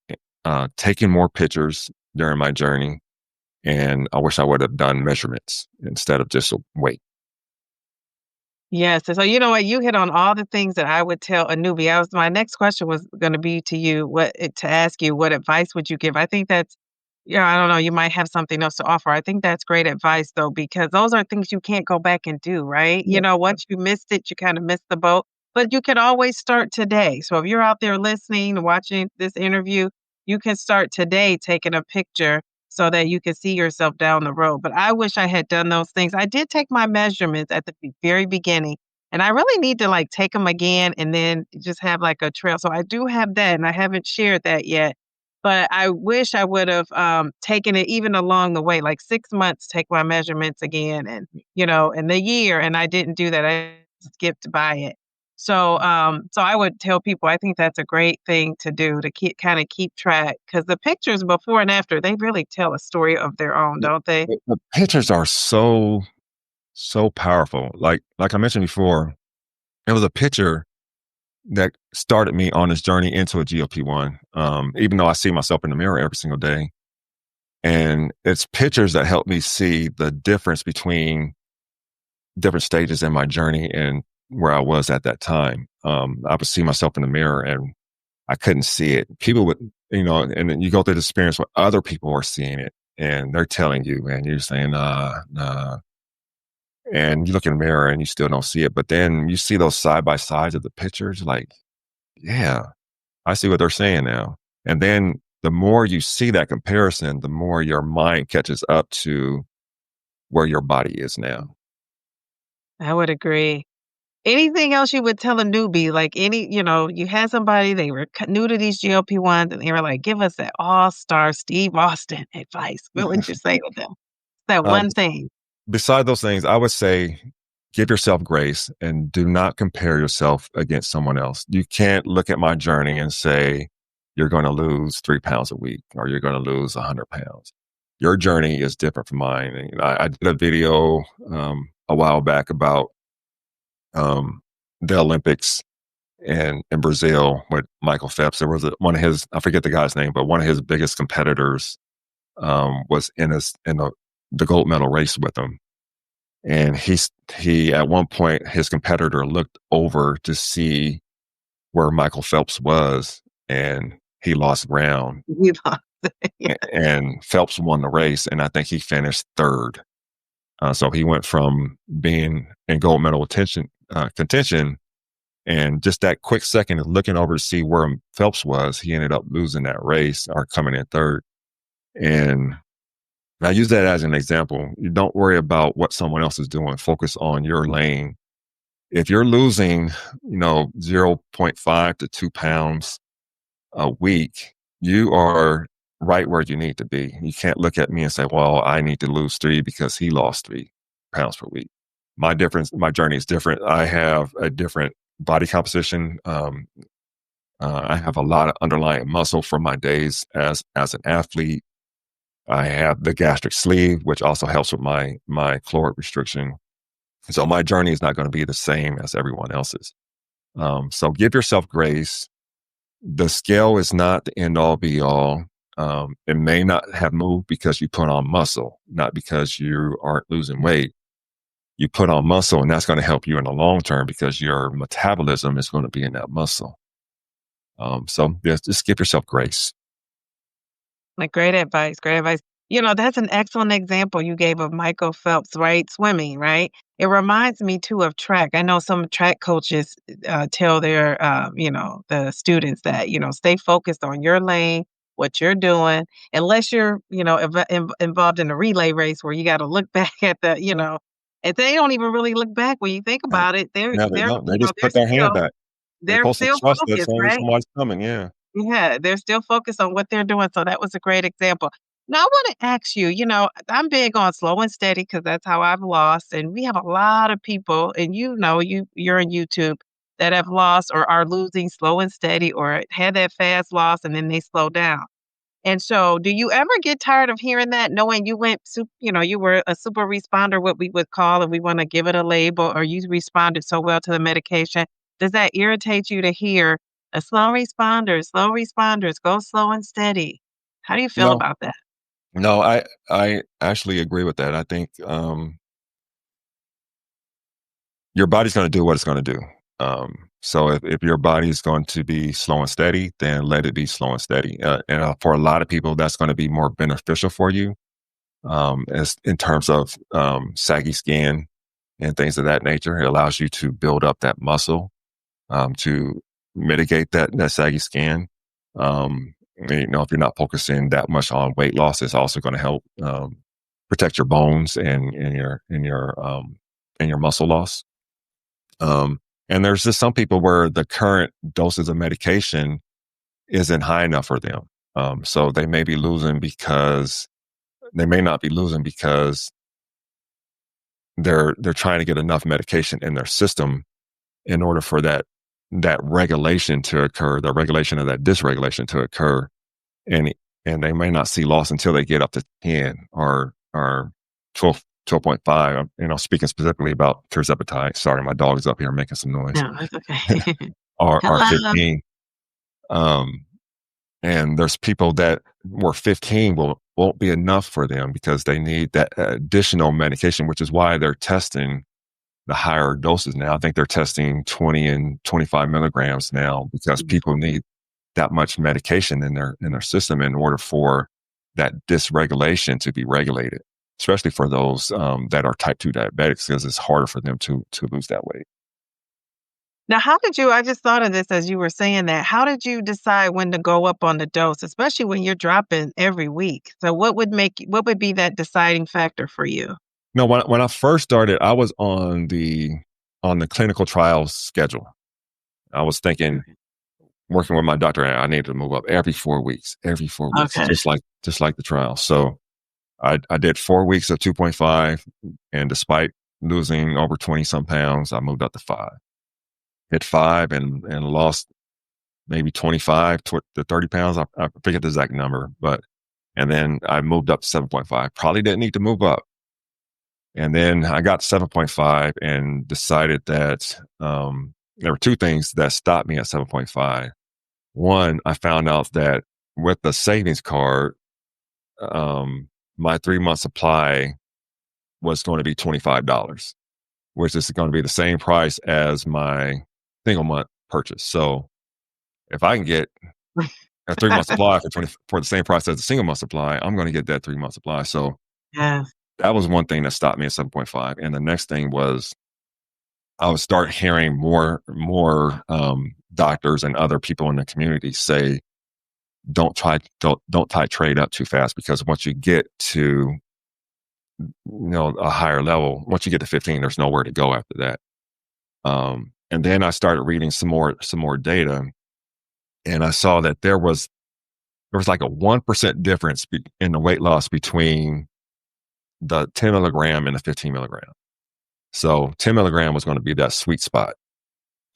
taking more pictures during my journey, and I wish I would have done measurements instead of just weight. Yes, and so you know what, you hit on all the things that I would tell a newbie. My next question was gonna be to you, to ask you, what advice would you give? I think that's yeah, I don't know, you might have something else to offer. I think that's great advice though, because those are things you can't go back and do, right? Yeah. Once you missed it, you kinda missed the boat, but you can always start today. So if you're out there listening, watching this interview, you can start today taking a picture so that you can see yourself down the road. But I wish I had done those things. I did take my measurements at the very beginning, and I really need to like take them again and then just have like a trail. So I do have that, and I haven't shared that yet. But I wish I would have taken it even along the way, like 6 months, take my measurements again, and in the year, and I didn't do that. I skipped by it. So I would tell people I think that's a great thing to do to keep track because the pictures before and after, they really tell a story of their own, The don't they? the pictures are so powerful. Like I mentioned before, it was a picture that started me on this journey into a GLP-1, even though I see myself in the mirror every single day. And it's pictures that help me see the difference between different stages in my journey and where I was at that time. I would see myself in the mirror and I couldn't see it. People would, and then you go through the experience where other people are seeing it and they're telling you, and you're saying, nah. And you look in the mirror and you still don't see it. But then you see those side by sides of the pictures, like, yeah, I see what they're saying now. And then the more you see that comparison, the more your mind catches up to where your body is now. I would agree. Anything else you would tell a newbie, like you had somebody, they were new to these GLP-1s and they were like, give us that all-star Steve Austin advice. What would you say to them? That Um, one thing. Beside those things, I would say give yourself grace and do not compare yourself against someone else. You can't look at my journey and say, you're going to lose 3 pounds a week or you're going to lose 100 pounds. Your journey is different from mine. And, I did a video a while back about the Olympics in Brazil with Michael Phelps. There was one of his, I forget the guy's name, but one of his biggest competitors was in the gold medal race with him. And he at one point, his competitor looked over to see where Michael Phelps was, and he lost ground. You lost it. Yeah. And Phelps won the race, and I think he finished third. So he went from being in gold medal contention, and just that quick second of looking over to see where Phelps was, he ended up losing that race or coming in third. And I use that as an example. You don't worry about what someone else is doing. Focus on your lane. If you're losing, zero point 0.5 to 2 pounds a week, you are right where you need to be. You can't look at me and say, well, I need to lose 3 because he lost 3 pounds per week. My journey is different. I have a different body composition. I have a lot of underlying muscle from my days as an athlete. I have the gastric sleeve, which also helps with my caloric restriction. So my journey is not going to be the same as everyone else's. So give yourself grace. The scale is not the end all be all. It may not have moved because you put on muscle, not because you aren't losing weight. You put on muscle, and that's going to help you in the long term because your metabolism is going to be in that muscle. So just give yourself grace. Like, great advice, great advice. That's an excellent example you gave of Michael Phelps, right? Swimming, right? It reminds me too of track. I know some track coaches tell their, the students that, stay focused on your lane, what you're doing, unless you're, involved in a relay race where you got to look back at and they don't even really look back when you think Right. about it. They're, No, they they're, don't. They you know, just they're put their hand still, back. They're they're supposed to still trust that focused, right? somebody's coming. Yeah. Yeah, they're still focused on what they're doing, so that was a great example. Now, I wanna ask you, I'm big on slow and steady because that's how I've lost, and we have a lot of people, and you're on YouTube, that have lost or are losing slow and steady or had that fast loss and then they slow down. And so, do you ever get tired of hearing that, knowing you were a super responder, what we would call, and we wanna give it a label, or you responded so well to the medication? Does that irritate you to hear a slow responders, go slow and steady? How do you feel No, about that? no, I actually agree with that. I think your body's going to do what it's going to do. So if your body is going to be slow and steady, then let it be slow and steady. And for a lot of people, that's going to be more beneficial for you, as in terms of saggy skin and things of that nature. It allows you to build up that muscle to mitigate that saggy skin. If you're not focusing that much on weight loss, it's also going to help protect your bones and your muscle loss. And there's just some people where the current doses of medication isn't high enough for them. So they may be losing because they may not be losing because they're trying to get enough medication in their system in order for that regulation to occur, the regulation of that dysregulation to occur, and they may not see loss until they get up to 10 or 12, 12.5. Speaking specifically about tirzepatide. Sorry, my dog is up here making some noise. No, that's okay. Or Hello. 15. Um, and there's people that were 15 won't be enough for them because they need that additional medication, which is why they're testing the higher doses now. I think they're testing 20 and 25 milligrams now because people need that much medication in their system in order for that dysregulation to be regulated, especially for those that are type 2 diabetics, because it's harder for them to lose that weight. Now, how did you I just thought of this as you were saying that. How did you decide when to go up on the dose, especially when you're dropping every week? So what would be that deciding factor for you? No, when I first started, I was on the clinical trials schedule. I was thinking, Okay. working with my doctor, I needed to move up every 4 weeks, Okay. just like the trial. So I did 4 weeks of 2.5, and despite losing over 20 some pounds, I moved up to 5. Hit 5 and lost maybe 25 to 30 pounds. I forget the exact number, and then I moved up to 7.5. Probably didn't need to move up. And then I got 7.5 and decided that there were two things that stopped me at 7.5. One, I found out that with the savings card, my 3 month supply was going to be $25, which is going to be the same price as my single month purchase. So if I can get a 3 month supply for the same price as a single month supply, I'm going to get that 3 month supply. So Yes. that was one thing that stopped me at 7.5. And the next thing was I would start hearing more doctors and other people in the community say, don't titrate up too fast, because once you get to a higher level, once you get to 15, there's nowhere to go after that. And then I started reading some more data, and I saw that there was like a 1% difference in the weight loss between the 10 milligram and the 15 milligram. So 10 milligram was going to be that sweet spot,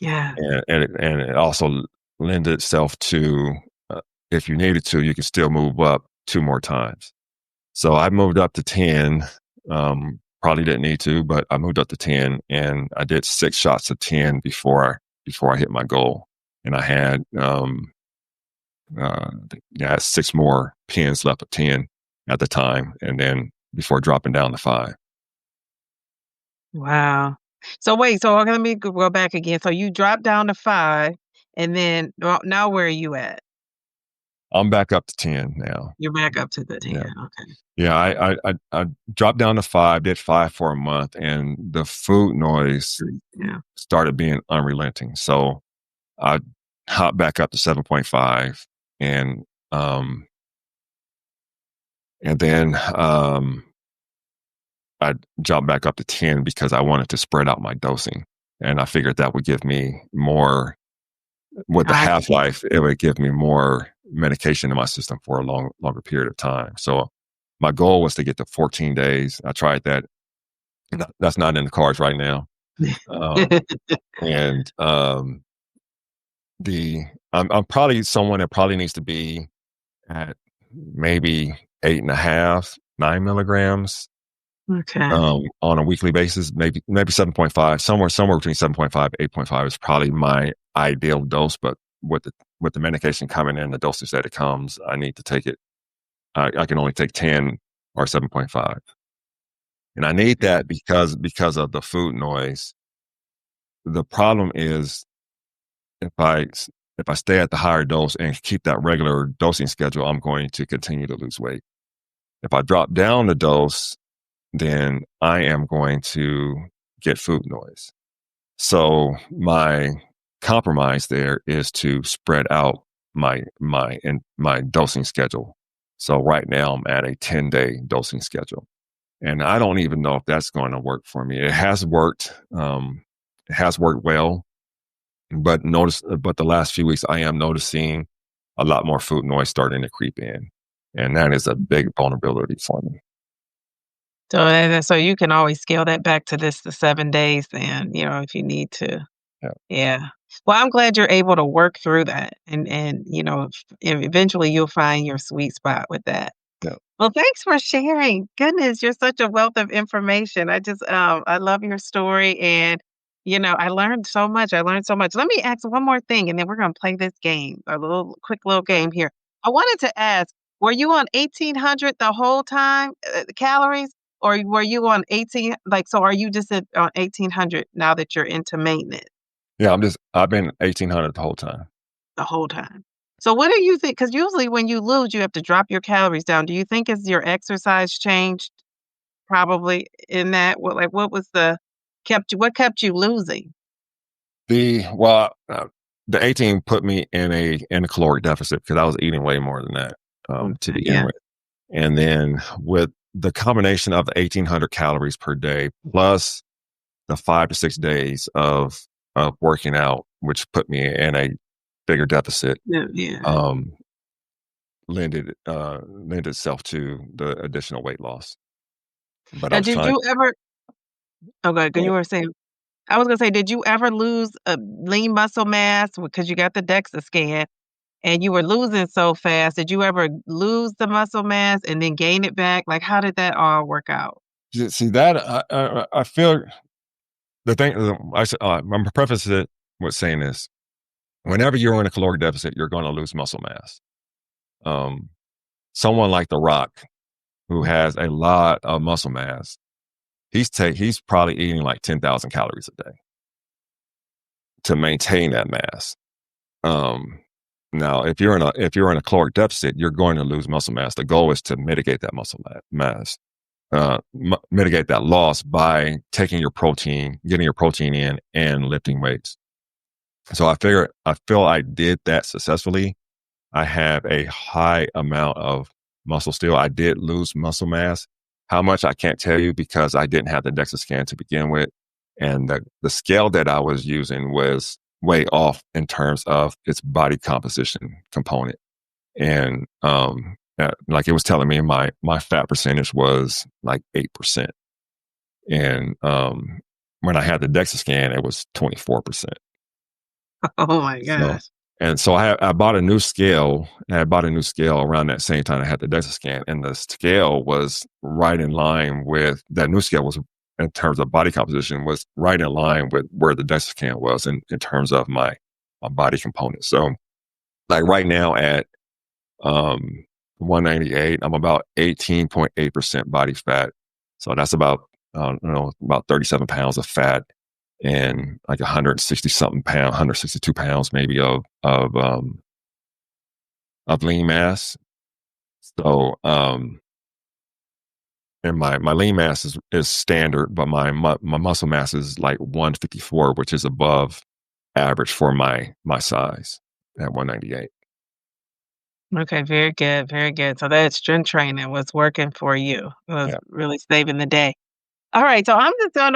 Yeah. and it also lends itself to, if you needed to, you could still move up 2 more times. So I moved up to 10. Probably didn't need to, but I moved up to 10, and I did 6 shots of 10 before I hit my goal, and I had I had 6 more pins left of 10 at the time, and then before dropping down to 5. Wow. So wait, so okay, let me go back again. So you dropped down to 5, and then now where are you at? I'm back up to 10 now. You're back up to the 10. Yeah. Okay. Yeah, I dropped down to 5, did 5 for a month, and the food noise Yeah. started being unrelenting. So I hopped back up to 7.5, and um and then I jumped back up to 10 because I wanted to spread out my dosing. And I figured that would give me more, with the I half see. life, it would give me more medication in my system for a longer period of time. So my goal was to get to 14 days. I tried that. That's not in the cards right now. Um, and the I'm probably someone that probably needs to be at maybe 8.5, 9 milligrams Okay. on a weekly basis. Maybe 7.5, somewhere between 7.5 8.5 is probably my ideal dose. But with the medication coming in, the dosage that it comes, I need to take it. I can only take 10 or 7.5, and I need that because of the food noise. The problem is, if I stay at the higher dose and keep that regular dosing schedule, I'm going to continue to lose weight. If I drop down the dose, then I am going to get food noise. So my compromise there is to spread out my dosing schedule. So right now I'm at a 10-day dosing schedule. And I don't even know if that's going to work for me. It has worked well, but the last few weeks I am noticing a lot more food noise starting to creep in. And that is a big vulnerability for me. So you can always scale that back to the 7 days then, if you need to. Yeah. Yeah. Well, I'm glad you're able to work through that and, eventually you'll find your sweet spot with that. Yeah. Well, thanks for sharing. Goodness, you're such a wealth of information. I love your story and, I learned so much. I learned so much. Let me ask one more thing and then we're going to play this game, a little quick little game here. I wanted to ask, were you on 1800 the whole time, calories? Or were you on 18, so are you just on 1800 now that you're into maintenance Yeah, I've been 1800 the whole time. the whole time? So what do you think? Because usually when you lose, you have to drop your calories down. Do you think as your exercise changed probably in that? What kept you losing? The well, the 18 put me in a caloric deficit because I was eating way more than that to Okay, begin yeah. with. And then with the combination of the 1800 calories per day plus the 5 to 6 days of working out, which put me in a bigger deficit, Yeah, yeah. um, lend itself to the additional weight loss. But I Now, was did trying. you ever oh, good, you were saying I was gonna say, did you ever lose a lean muscle mass because you got the DEXA scan and you were losing so fast? Did you ever lose the muscle mass and then gain it back? Like, how did that all work out? See that I feel the thing. I'm gonna preface it with saying this: whenever you're in a caloric deficit, you're going to lose muscle mass. Um, Someone like The Rock, who has a lot of muscle mass, he's probably eating like 10,000 calories a day to maintain that mass. Um, Now, if you're in a caloric deficit, you're going to lose muscle mass. The goal is to mitigate that mass, mitigate that loss by taking your protein, getting your protein in, and lifting weights. So I feel I did that successfully. I have a high amount of muscle still. I did lose muscle mass. How much I can't tell you because I didn't have the DEXA scan to begin with. And the scale that I was using was way off in terms of its body composition component. And like it was telling me my fat percentage was like 8%. And when I had the DEXA scan, it was 24%. Oh my So gosh. so I bought a new scale, and I bought a new scale around that same time I had the DEXA scan, and the scale was right in line with that new scale was in terms of body composition was right in line with where the DEXA scan was in terms of my body components. So like right now at um 198, I'm about 18.8% body fat. So that's about about 37 pounds of fat and like 160 something pound, 162 pounds maybe of lean mass. So and my lean mass is standard, but my muscle mass is like 154, which is above average for my size at 198. Okay, very good, very good. So that strength training was working for you. It was Yeah. really saving the day. All right, so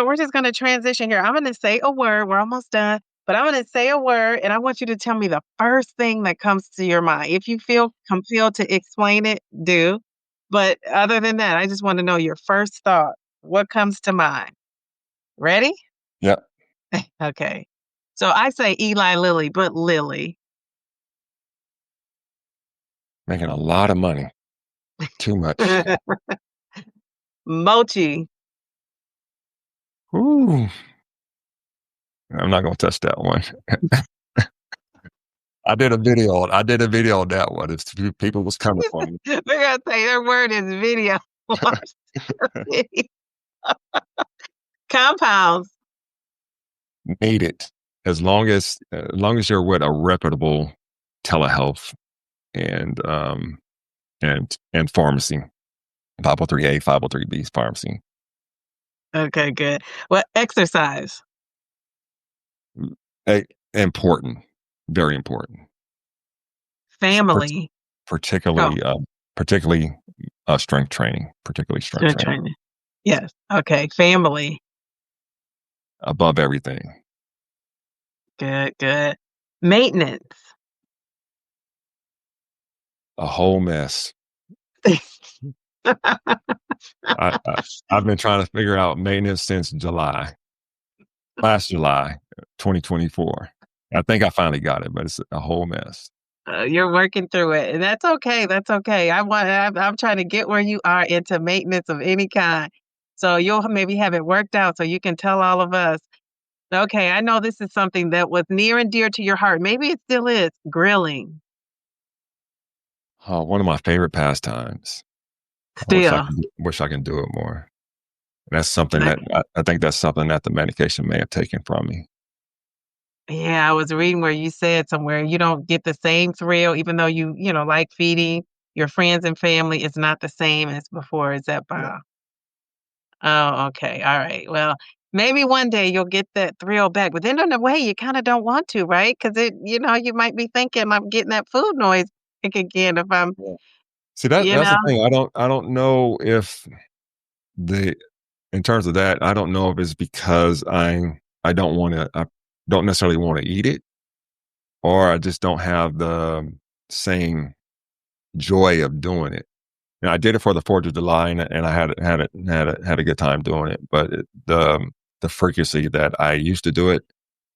we're just gonna transition here. I'm gonna say a word. We're almost done, but I'm gonna say a word, and I want you to tell me the first thing that comes to your mind. If you feel compelled to explain it, do. But other than that, I just want to know your first thought. What comes to mind? Ready? Yeah. Okay. So I say Eli Lilly, but Lily. Making a lot of money. Too much. Mochi. Ooh. I'm not gonna touch that one. I did a video on that one. If people was coming for me. We're gonna say their word is video. Watch the video. Compounds. Need it. As long as you're with a reputable telehealth and and pharmacy, 503A, 503B pharmacy. Okay, good. Well, exercise. Mm, important, very important. par Family. Oh, particularly, particularly, strength training, particularly strength strength training, training. Yes. Okay. Family. above everything. Good, good. Maintenance. A whole mess. I I've been trying to figure out maintenance since last July, 2024. I think I finally got it, but it's a whole mess. You're working through it, and that's okay, that's okay. I'm trying to get where you are into maintenance of any kind. So you'll maybe have it worked out so you can tell all of us, "Okay, I know this is something that was near and dear to your heart." Maybe it still is, grilling. Oh, one of my favorite pastimes. I Still. wish I can do it more. That's something That that I think that's something that the medication may have taken from me. Yeah, I was reading where you said somewhere you don't get the same thrill even though you like feeding your friends and family, it's not the same as before, is that Yeah. wow. Oh, okay. All right. Well, maybe one day you'll get that thrill back, but then in a way you kind of don't want to, right? Because you might be thinking, I'm getting that food noise back again if I'm, Yeah. See, you that's know, the thing. I don't know if the in terms of that, I don't know if it's because I don't necessarily wanna eat it, or I just don't have the same joy of doing it. And I did it for the 4th of July, and I had a good time doing it, but the frequency that I used to do it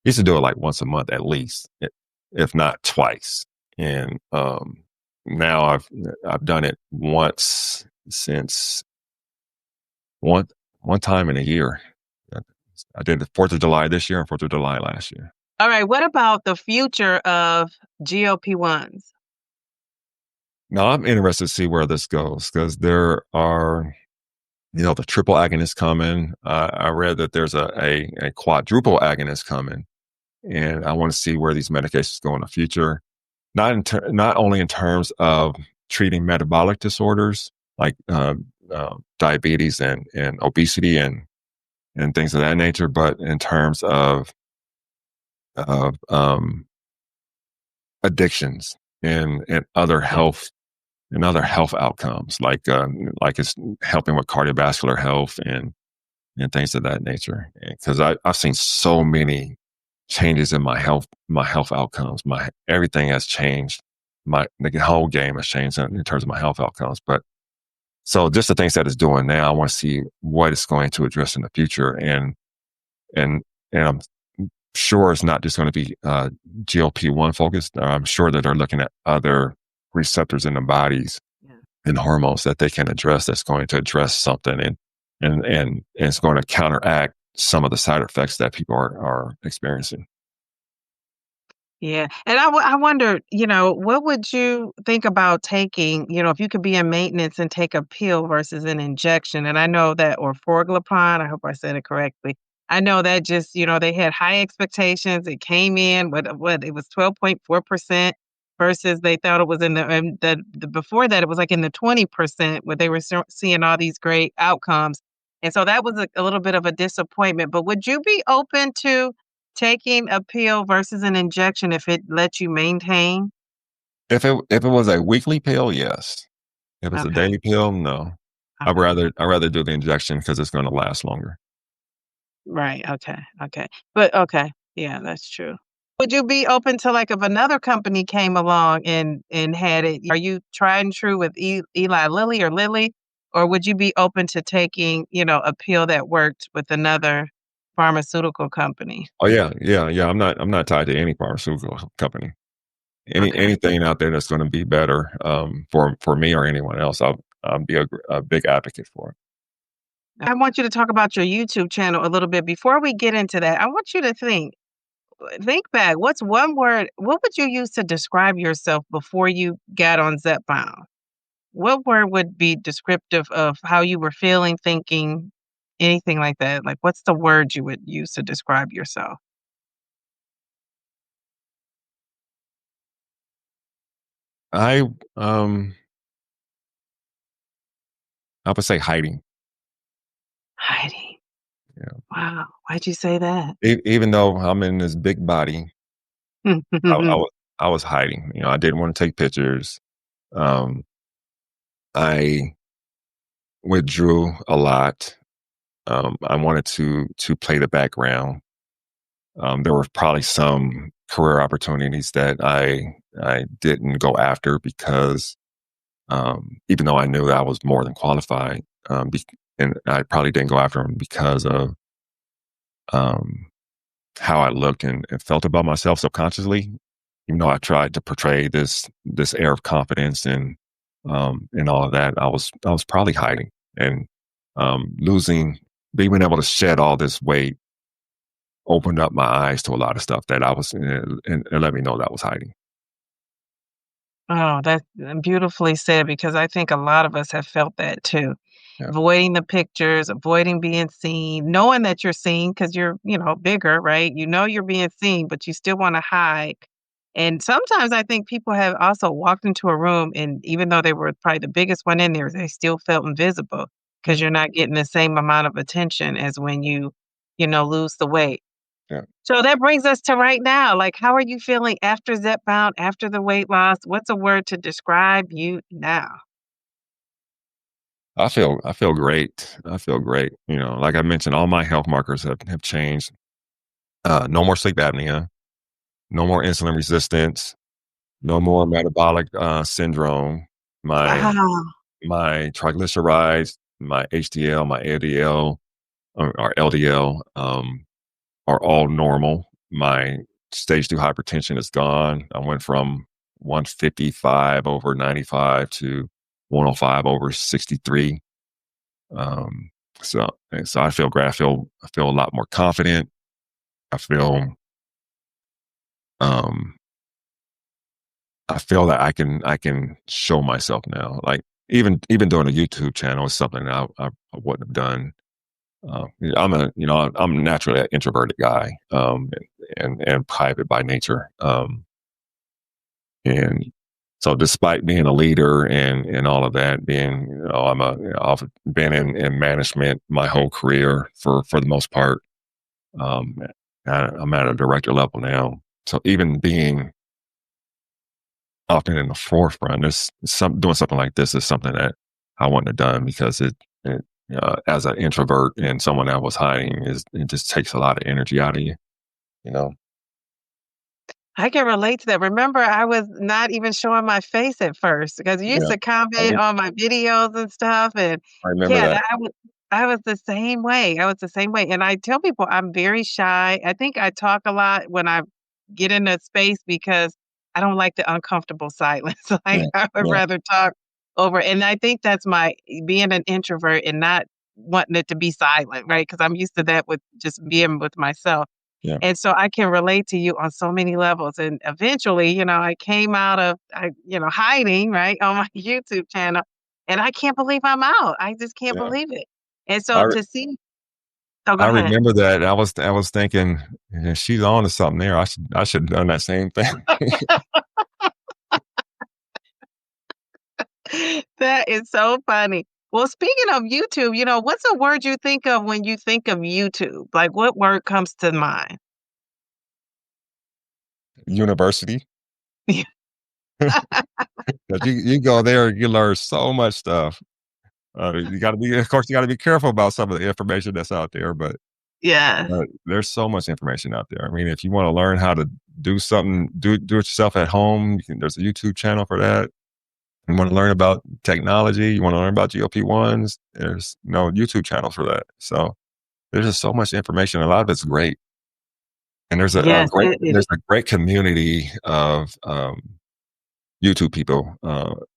like once a month at least, if not twice. And, now I've done it once since one one time in a year. Uh, I did the 4th of July this year and 4th of July last year. all right, what about the future of GLP-1s? Now I'm interested to see where this goes because there are, the triple agonist coming. I read that there's a quadruple agonist coming, and I want to see where these medications go in the future. Not only in terms of treating metabolic disorders like diabetes and obesity and things of that nature, but in terms of addictions and other health outcomes like it's helping with cardiovascular health and things of that nature. Because I've seen so many changes in my health outcomes. My everything has changed. The whole game has changed in terms of my health outcomes. But so just the things that it's doing now, I want to see what it's going to address in the future, and and I'm sure it's not just going to be GLP-1 focused. I'm sure that they're looking at other receptors in the bodies Yeah. and hormones that they can address that's going to address something and it's going to counteract some of the side effects that people are experiencing. Yeah, and I wonder, what would you think about taking, if you could be in maintenance and take a pill versus an injection? And I know that, or Forglipine, I hope I said it correctly. I know that just, they had high expectations. It came in, what it was 12.4% versus they thought it was in the before that it was like in the 20% where they were seeing all these great outcomes. And so that was a little bit of a disappointment. But would you be open to taking a pill versus an injection if it lets you maintain? If it was a weekly pill, yes. If it's a Okay, daily pill, no. okay. I'd rather do the injection because it's going to last longer. Right, okay, okay. But okay, yeah, that's true. Would you be open to, like, if another company came along and had it, are you tried and true with Eli Lilly or Lilly? Or would you be open to taking, a pill that worked with another pharmaceutical company? Oh yeah, yeah, yeah. I'm not tied to any pharmaceutical company. Okay. Anything out there that's going to be better for me or anyone else, I'll be a big advocate for it. I want you to talk about your YouTube channel a little bit. Before we get into that, I want you to think back. What would you use to describe yourself before you got on Zepbound? What word would be descriptive of how you were feeling, thinking, anything like that? Like, what's the word you would use to describe yourself? I um I would say hiding. Hiding. Yeah. Wow. Why'd you say that? Even though I'm in this big body, I I was hiding. I didn't want to take pictures. Um, I withdrew a lot. I wanted to play the background. There were probably some career opportunities that I didn't go after because even though I knew that I was more than qualified, and I probably didn't go after them because of um, how I looked and felt about myself subconsciously. Even though I tried to portray this air of confidence and all of that, I was probably hiding and losing, being able to shed all this weight opened up my eyes to a lot of stuff that I was and let me know that I was hiding. Oh, that's beautifully said because I think a lot of us have felt that too. Yeah. Avoiding the pictures, avoiding being seen, knowing that you're seen because you're, bigger, right? You know you're being seen, but you still want to hide. And sometimes I think people have also walked into a room and even though they were probably the biggest one in there, they still felt invisible because Yeah. you're not getting the same amount of attention as when you lose the weight. Yeah. So that brings us to right now. Like, how are you feeling after Zepbound, after the weight loss? What's a word to describe you now? I feel great. I feel great. Like I mentioned, all my health markers have changed. No more sleep apnea, no more insulin resistance, no more metabolic syndrome. My Wow. my triglycerides, my HDL, my LDL, or LDL, are all normal. My stage 2 hypertension is gone. I went from 155 over 95 to 105 over 63. Um, so I feel great. I feel a lot more confident. I feel um, I feel that I can show myself now. Like even doing a YouTube channel is something that I wouldn't have done. I'm naturally an introverted guy, and private by nature. And so despite being a leader and all of that, I've been in management my whole career for the most part. Um, I'm at a director level now. So even being often in the forefront, doing something like this is something that I wouldn't have done because as an introvert and someone that was hiding, it just takes a lot of energy out of you. You know? I can relate to that. Remember, I was not even showing my face at first because you used Yeah, to I, comment re- on my videos and stuff. And I remember yeah, that. I was the same way. I was the same way. And I tell people I'm very shy. I think I talk a lot when I get in a space because I don't like the uncomfortable silence. Like Yeah, I would yeah, rather talk over. And I think that's my being an introvert and not wanting it to be silent, right? Because I'm used to that with just being with myself. yeah. And so I can relate to you on so many levels. And eventually, I came out of hiding, right, on my YouTube channel. And I can't believe I'm out. I just can't Yeah. believe it. And so I re- to see oh, go I ahead. remember that. I was thinking, yeah, she's on to something there. I should have done that same thing. That is so funny. Well, speaking of YouTube, what's a word you think of when you think of YouTube? Like what word comes to mind? University. 'Cause you go there, you learn so much stuff. Of course, you got to be careful about some of the information that's out there, but Yes. there's so much information out there. I mean, if you want to learn how to do something, do it yourself at home. There's a YouTube channel for that. You want to learn about technology, you want to learn about GLP-1s, there's no YouTube channel for that. So there's just so much information. A lot of it's great. And Yes, it is. there's a great community of YouTube people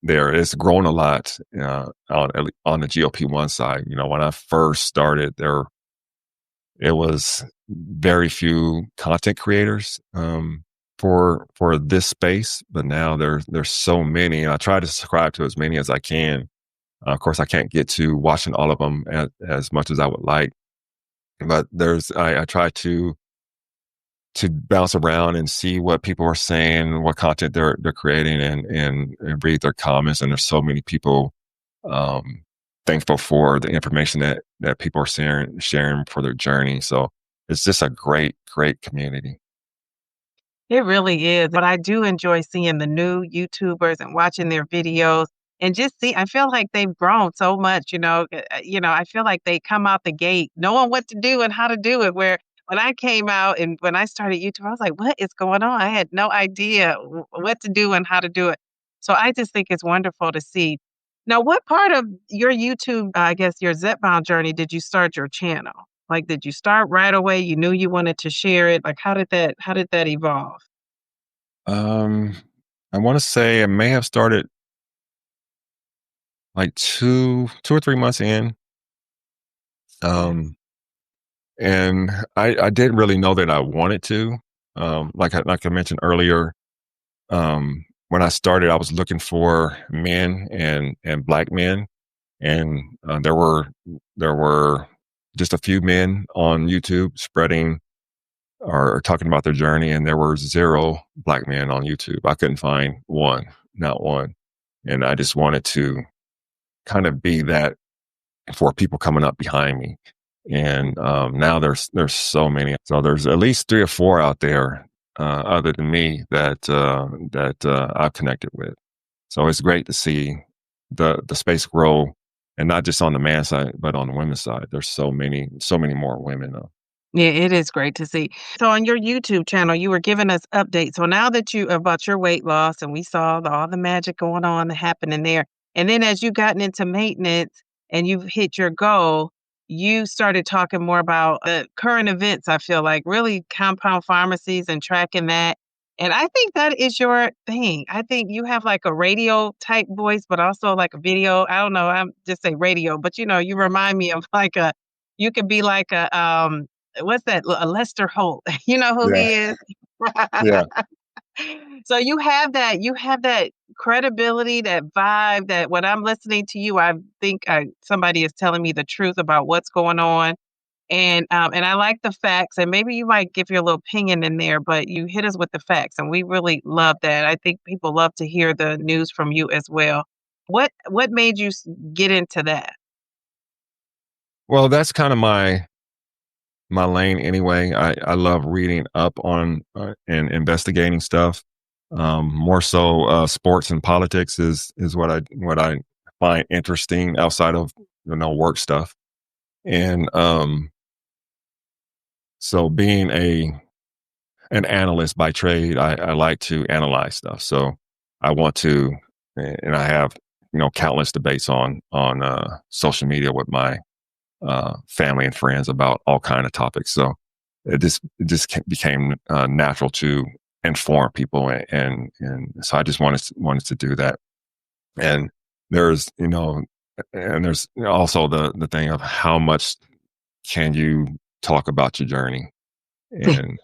there. It's grown a lot on the GLP-1 side. When I first started, it was very few content creators for this space, but now there's so many. And I try to subscribe to as many as I can. Of course, I can't get to watching all of them as much as I would like, but I try to bounce around and see what people are saying, what content they're creating, and read their comments. And there's so many people um, thankful for the information that people are sharing for their journey. So it's just a great community. It really is, but I do enjoy seeing the new YouTubers and watching their videos and just see I feel like they've grown so much, I feel like they come out the gate knowing what to do and how to do it, where when I came out and when I started YouTube, I was like, "What is going on?" I had no idea what to do and how to do it. So I just think it's wonderful to see. Now, what part of your YouTube, I guess your Zepbound journey did you start your channel? Like, did you start right away? You knew you wanted to share it? Like, how did that evolve? Um, I wanna say I may have started, like, 2 or 3 months in, Okay. um, and I didn't really know that I wanted to. Like I mentioned earlier, when I started, I was looking for men and black men, and, there were just a few men on YouTube spreading or talking about their journey, and there were 0 black men on YouTube. I couldn't find one, not one, and I just wanted to kind of be that for people coming up behind me. And now there's so many. So there's at least 3 or 4 out there, other than me, that I've connected with. So it's great to see the space grow, and not just on the man side, but on the women's side. There's so many more women. Yeah, it is great to see. So on your YouTube channel, you were giving us updates. So now that you about your weight loss and we saw all the magic going on and happening there. And then as you gotten into maintenance and you've hit your goal, you started talking more about the current events, I feel like, really compound pharmacies and tracking that. And I think that is your thing. I think you have like a radio type voice, but also like a video. I don't know. I'm just say radio, but you remind me of like you could be like what's that? Lester Holt. You know who Yeah, he is? yeah. So you have that credibility, that vibe that when I'm listening to you, I think somebody is telling me the truth about what's going on. And I like the facts, and maybe you might give your little opinion in there, but you hit us with the facts, and we really love that. I think people love to hear the news from you as well. What made you get into that? Well, that's kind of my lane anyway. I love reading up on and investigating stuff. More so, sports and politics is what I find interesting outside of work stuff. And so, being a an analyst by trade, I like to analyze stuff. So I want to, and I have countless debates on social media with my family and friends about all kind of topics. So it just became natural to inform people, and so I just wanted to do that. And there's and there's also the thing of how much can you talk about your journey, and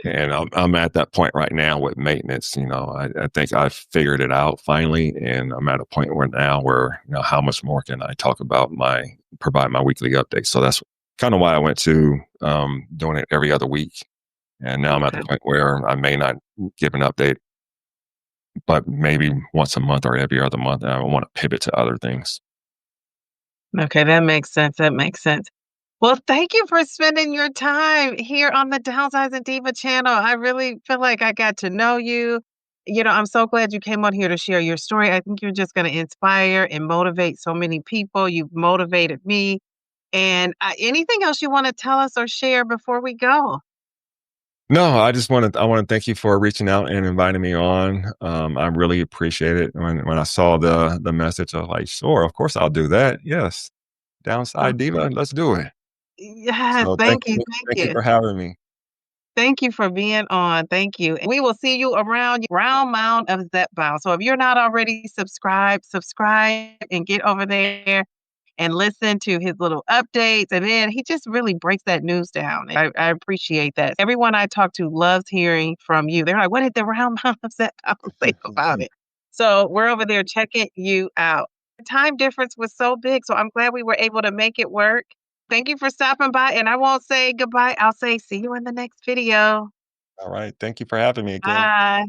I'm at that point right now with maintenance. I think I've figured it out finally, and I'm at a point where now where how much more can I talk about provide my weekly updates. So that's kind of why I went to doing it every other week, and now I'm at the Okay. point where I may not give an update, but maybe once a month or every other month. I want to pivot to other things. Okay, that makes sense. That makes sense. Well, thank you for spending your time here on the Downsizing Diva channel. I really feel like I got to know you. I'm so glad you came on here to share your story. I think you're just going to inspire and motivate so many people. You've motivated me. And anything else you want to tell us or share before we go? No, I want to thank you for reaching out and inviting me on. I really appreciate it. When I saw the message, I was like, sure, of course I'll do that. Yes, Downside Diva, let's do it. Yes, So thank you. Thank thank you you. for having me. Thank you for being on. Thank you. We will see you around Mound of Zepbound. So if you're not already subscribed, subscribe and get over there and listen to his little updates. And then he just really breaks that news down. I appreciate that. Everyone I talk to loves hearing from you. They're like, what did the round Mound of Zepbound say about it? So we're over there checking you out. The time difference was so big. So I'm glad we were able to make it work. Thank you for stopping by, and I won't say goodbye. I'll say see you in the next video. All right. Thank you for having me again. Bye.